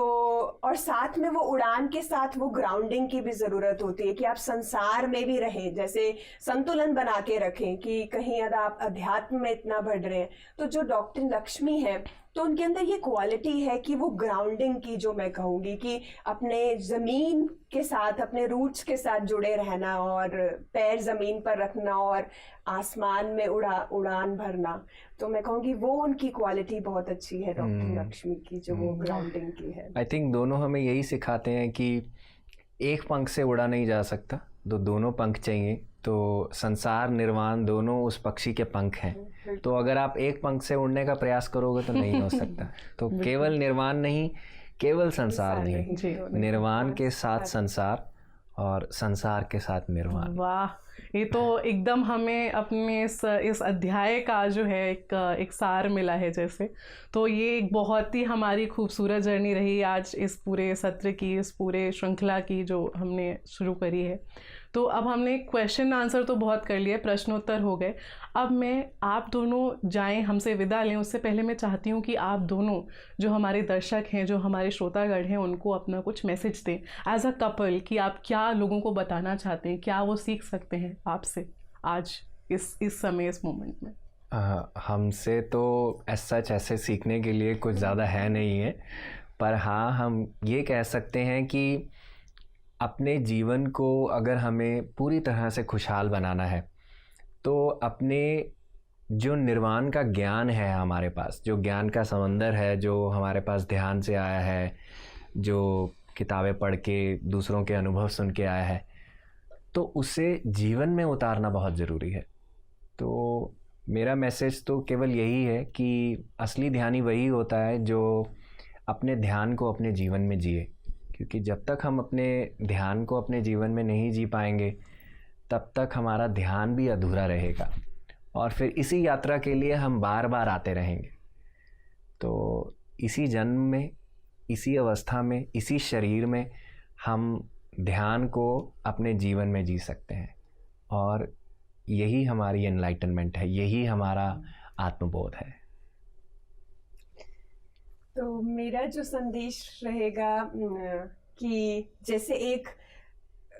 और साथ में वो उड़ान के साथ वो ग्राउंडिंग की भी ज़रूरत होती है कि आप संसार में भी रहें, जैसे संतुलन बना के रखें कि कहीं अगर आप अध्यात्म में इतना बढ़ रहे हैं। तो जो डॉक्टर लक्ष्मी है, तो उनके अंदर ये क्वालिटी है कि वो ग्राउंडिंग की, जो मैं कहूँगी कि अपने ज़मीन के साथ, अपने रूट्स के साथ जुड़े रहना और पैर ज़मीन पर रखना और आसमान में उड़ान भरना। तो मैं कहूँगी वो उनकी क्वालिटी बहुत अच्छी है डॉक्टर लक्ष्मी की, जो वो ग्राउंडिंग की है। आई थिंक दोनों हमें यही सिखाते हैं कि एक पंख से उड़ा नहीं जा सकता, तो दोनों पंख चाहिए। तो संसार निर्वाण दोनों उस पक्षी के पंख हैं। तो अगर आप एक पंख से उड़ने का प्रयास करोगे तो नहीं हो सकता। तो केवल निर्वाण नहीं, केवल संसार नहीं, निर्वाण के साथ संसार और संसार के साथ निर्वाण। वाह, ये तो एकदम हमें अपने इस अध्याय का जो है एक सार मिला है जैसे। तो ये एक बहुत ही हमारी खूबसूरत जर्नी रही आज, इस पूरे सत्र की, इस पूरे श्रृंखला की जो हमने शुरू करी है। तो अब हमने क्वेश्चन आंसर तो बहुत कर लिया, प्रश्नोत्तर हो गए। अब मैं, आप दोनों जाएं, हमसे विदा लें, उससे पहले मैं चाहती हूँ कि आप दोनों जो हमारे दर्शक हैं, जो हमारे श्रोतागण हैं, उनको अपना कुछ मैसेज दें एज अ कपल, कि आप क्या लोगों को बताना चाहते हैं, क्या वो सीख सकते हैं आपसे आज इस समय, इस मोमेंट में। हमसे तो ऐसे सीखने के लिए कुछ ज़्यादा है नहीं है, पर हाँ हम ये कह सकते हैं कि अपने जीवन को अगर हमें पूरी तरह से खुशहाल बनाना है, तो अपने जो निर्वाण का ज्ञान है हमारे पास, जो ज्ञान का समंदर है, जो हमारे पास ध्यान से आया है, जो किताबें पढ़ के, दूसरों के अनुभव सुन के आया है, तो उसे जीवन में उतारना बहुत ज़रूरी है। तो मेरा मैसेज तो केवल यही है कि असली ध्यानी वही होता है जो अपने ध्यान को अपने जीवन में जिए, क्योंकि जब तक हम अपने ध्यान को अपने जीवन में नहीं जी पाएंगे तब तक हमारा ध्यान भी अधूरा रहेगा और फिर इसी यात्रा के लिए हम बार बार आते रहेंगे। तो इसी जन्म में, इसी अवस्था में, इसी शरीर में हम ध्यान को अपने जीवन में जी सकते हैं और यही हमारी एनलाइटनमेंट है, यही हमारा आत्मबोध है। तो मेरा जो संदेश रहेगा कि जैसे एक,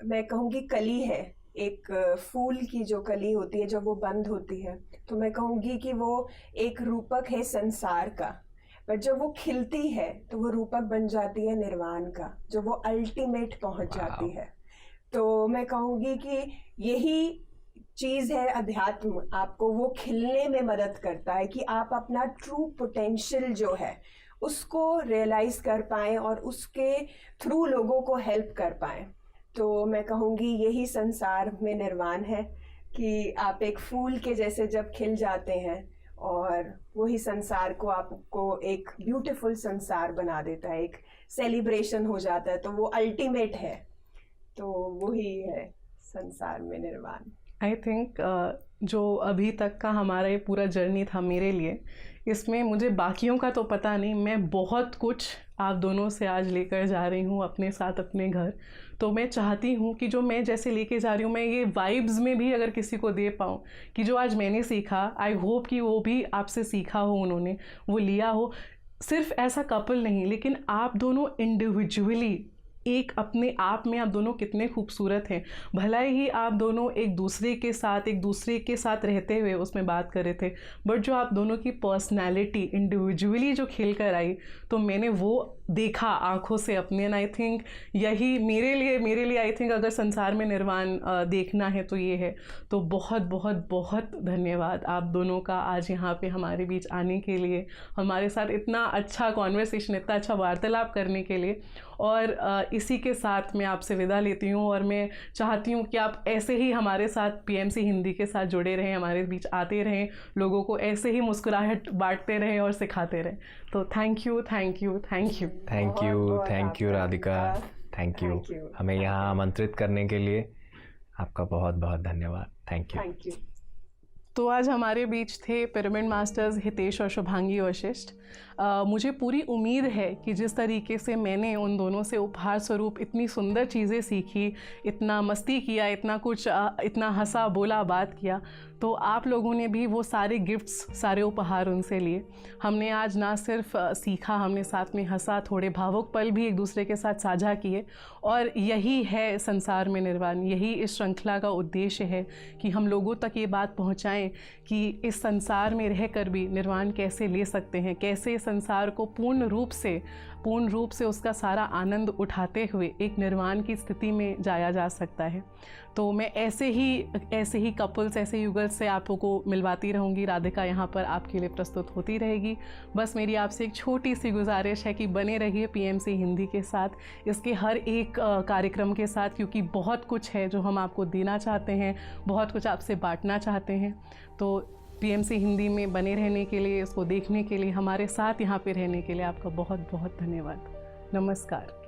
मैं कहूँगी कली है, एक फूल की जो कली होती है जब वो बंद होती है, तो मैं कहूँगी कि वो एक रूपक है संसार का, पर जब वो खिलती है तो वो रूपक बन जाती है निर्वाण का, जो वो अल्टीमेट पहुँच जाती है। तो मैं कहूँगी कि यही चीज़ है अध्यात्म, आपको वो खिलने में मदद करता है कि आप अपना ट्रू पोटेंशियल जो है उसको रियलाइज कर पाएँ और उसके थ्रू लोगों को हेल्प कर पाएँ। तो मैं कहूँगी यही संसार में निर्वाण है कि आप एक फूल के जैसे जब खिल जाते हैं और वही संसार को आपको एक ब्यूटीफुल संसार बना देता है, एक सेलिब्रेशन हो जाता है, तो वो अल्टीमेट है। तो वही है संसार में निर्वाण। आई थिंक जो अभी तक का हमारा ये पूरा जर्नी था मेरे लिए, इसमें मुझे बाकियों का तो पता नहीं, मैं बहुत कुछ आप दोनों से आज लेकर जा रही हूँ अपने साथ अपने घर। तो मैं चाहती हूँ कि जो मैं जैसे लेके जा रही हूँ, मैं ये वाइब्स में भी अगर किसी को दे पाऊँ कि जो आज मैंने सीखा, आई होप कि वो भी आपसे सीखा हो, उन्होंने वो लिया हो। सिर्फ ऐसा कपल नहीं, लेकिन आप दोनों इंडिविजुअली एक अपने आप में आप दोनों कितने खूबसूरत हैं। भला ही आप दोनों एक दूसरे के साथ रहते हुए उसमें बात कर रहे थे, बट जो आप दोनों की पर्सनैलिटी इंडिविजुअली जो खिल कर आई, तो मैंने वो देखा आंखों से अपने। एंड आई थिंक यही मेरे लिए आई थिंक अगर संसार में निर्वाण देखना है तो ये है। तो बहुत बहुत बहुत धन्यवाद आप दोनों का आज यहाँ पे हमारे बीच आने के लिए, हमारे साथ इतना अच्छा कॉन्वर्सेशन, इतना अच्छा वार्तालाप करने के लिए। और इसी के साथ मैं आपसे विदा लेती हूँ और मैं चाहती हूँ कि आप ऐसे ही हमारे साथ पीएमसी हिंदी के साथ जुड़े रहें, हमारे बीच आते रहें, लोगों को ऐसे ही मुस्कुराहट बांटते रहें और सिखाते रहें। तो thank you Radhika, thank you हमें यहाँ आमंत्रित करने के लिए। आपका बहुत बहुत धन्यवाद। Thank you. तो आज हमारे बीच थे पिरामिड मास्टर्स हितेश और शुभांगी वशिष्ठ। मुझे पूरी उम्मीद है कि जिस तरीके से मैंने उन दोनों से उपहार स्वरूप इतनी सुंदर चीज़ें सीखी, इतना मस्ती किया, इतना कुछ इतना हंसा बोला बात किया, तो आप लोगों ने भी वो सारे गिफ्ट्स, सारे उपहार उनसे लिए। हमने आज ना सिर्फ सीखा, हमने साथ में हंसा, थोड़े भावुक पल भी एक दूसरे के साथ साझा किए। और यही है संसार में निर्वाण, यही इस श्रृंखला का उद्देश्य है कि हम लोगों तक ये बात पहुंचाएं कि इस संसार में रहकर भी निर्वाण कैसे ले सकते हैं, कैसे संसार को पूर्ण रूप से उसका सारा आनंद उठाते हुए एक निर्वाण की स्थिति में जाया जा सकता है। तो मैं ऐसे ही कपल्स, ऐसे युगल्स से आप लोगों को मिलवाती रहूँगी। राधिका यहाँ पर आपके लिए प्रस्तुत होती रहेगी। बस मेरी आपसे एक छोटी सी गुजारिश है कि बने रहिए पीएमसी हिंदी के साथ, इसके हर एक कार्यक्रम के साथ, क्योंकि बहुत कुछ है जो हम आपको देना चाहते हैं, बहुत कुछ आपसे बांटना चाहते हैं। तो पीएमसी हिंदी में बने रहने के लिए, इसको देखने के लिए, हमारे साथ यहाँ पे रहने के लिए आपका बहुत बहुत धन्यवाद। नमस्कार।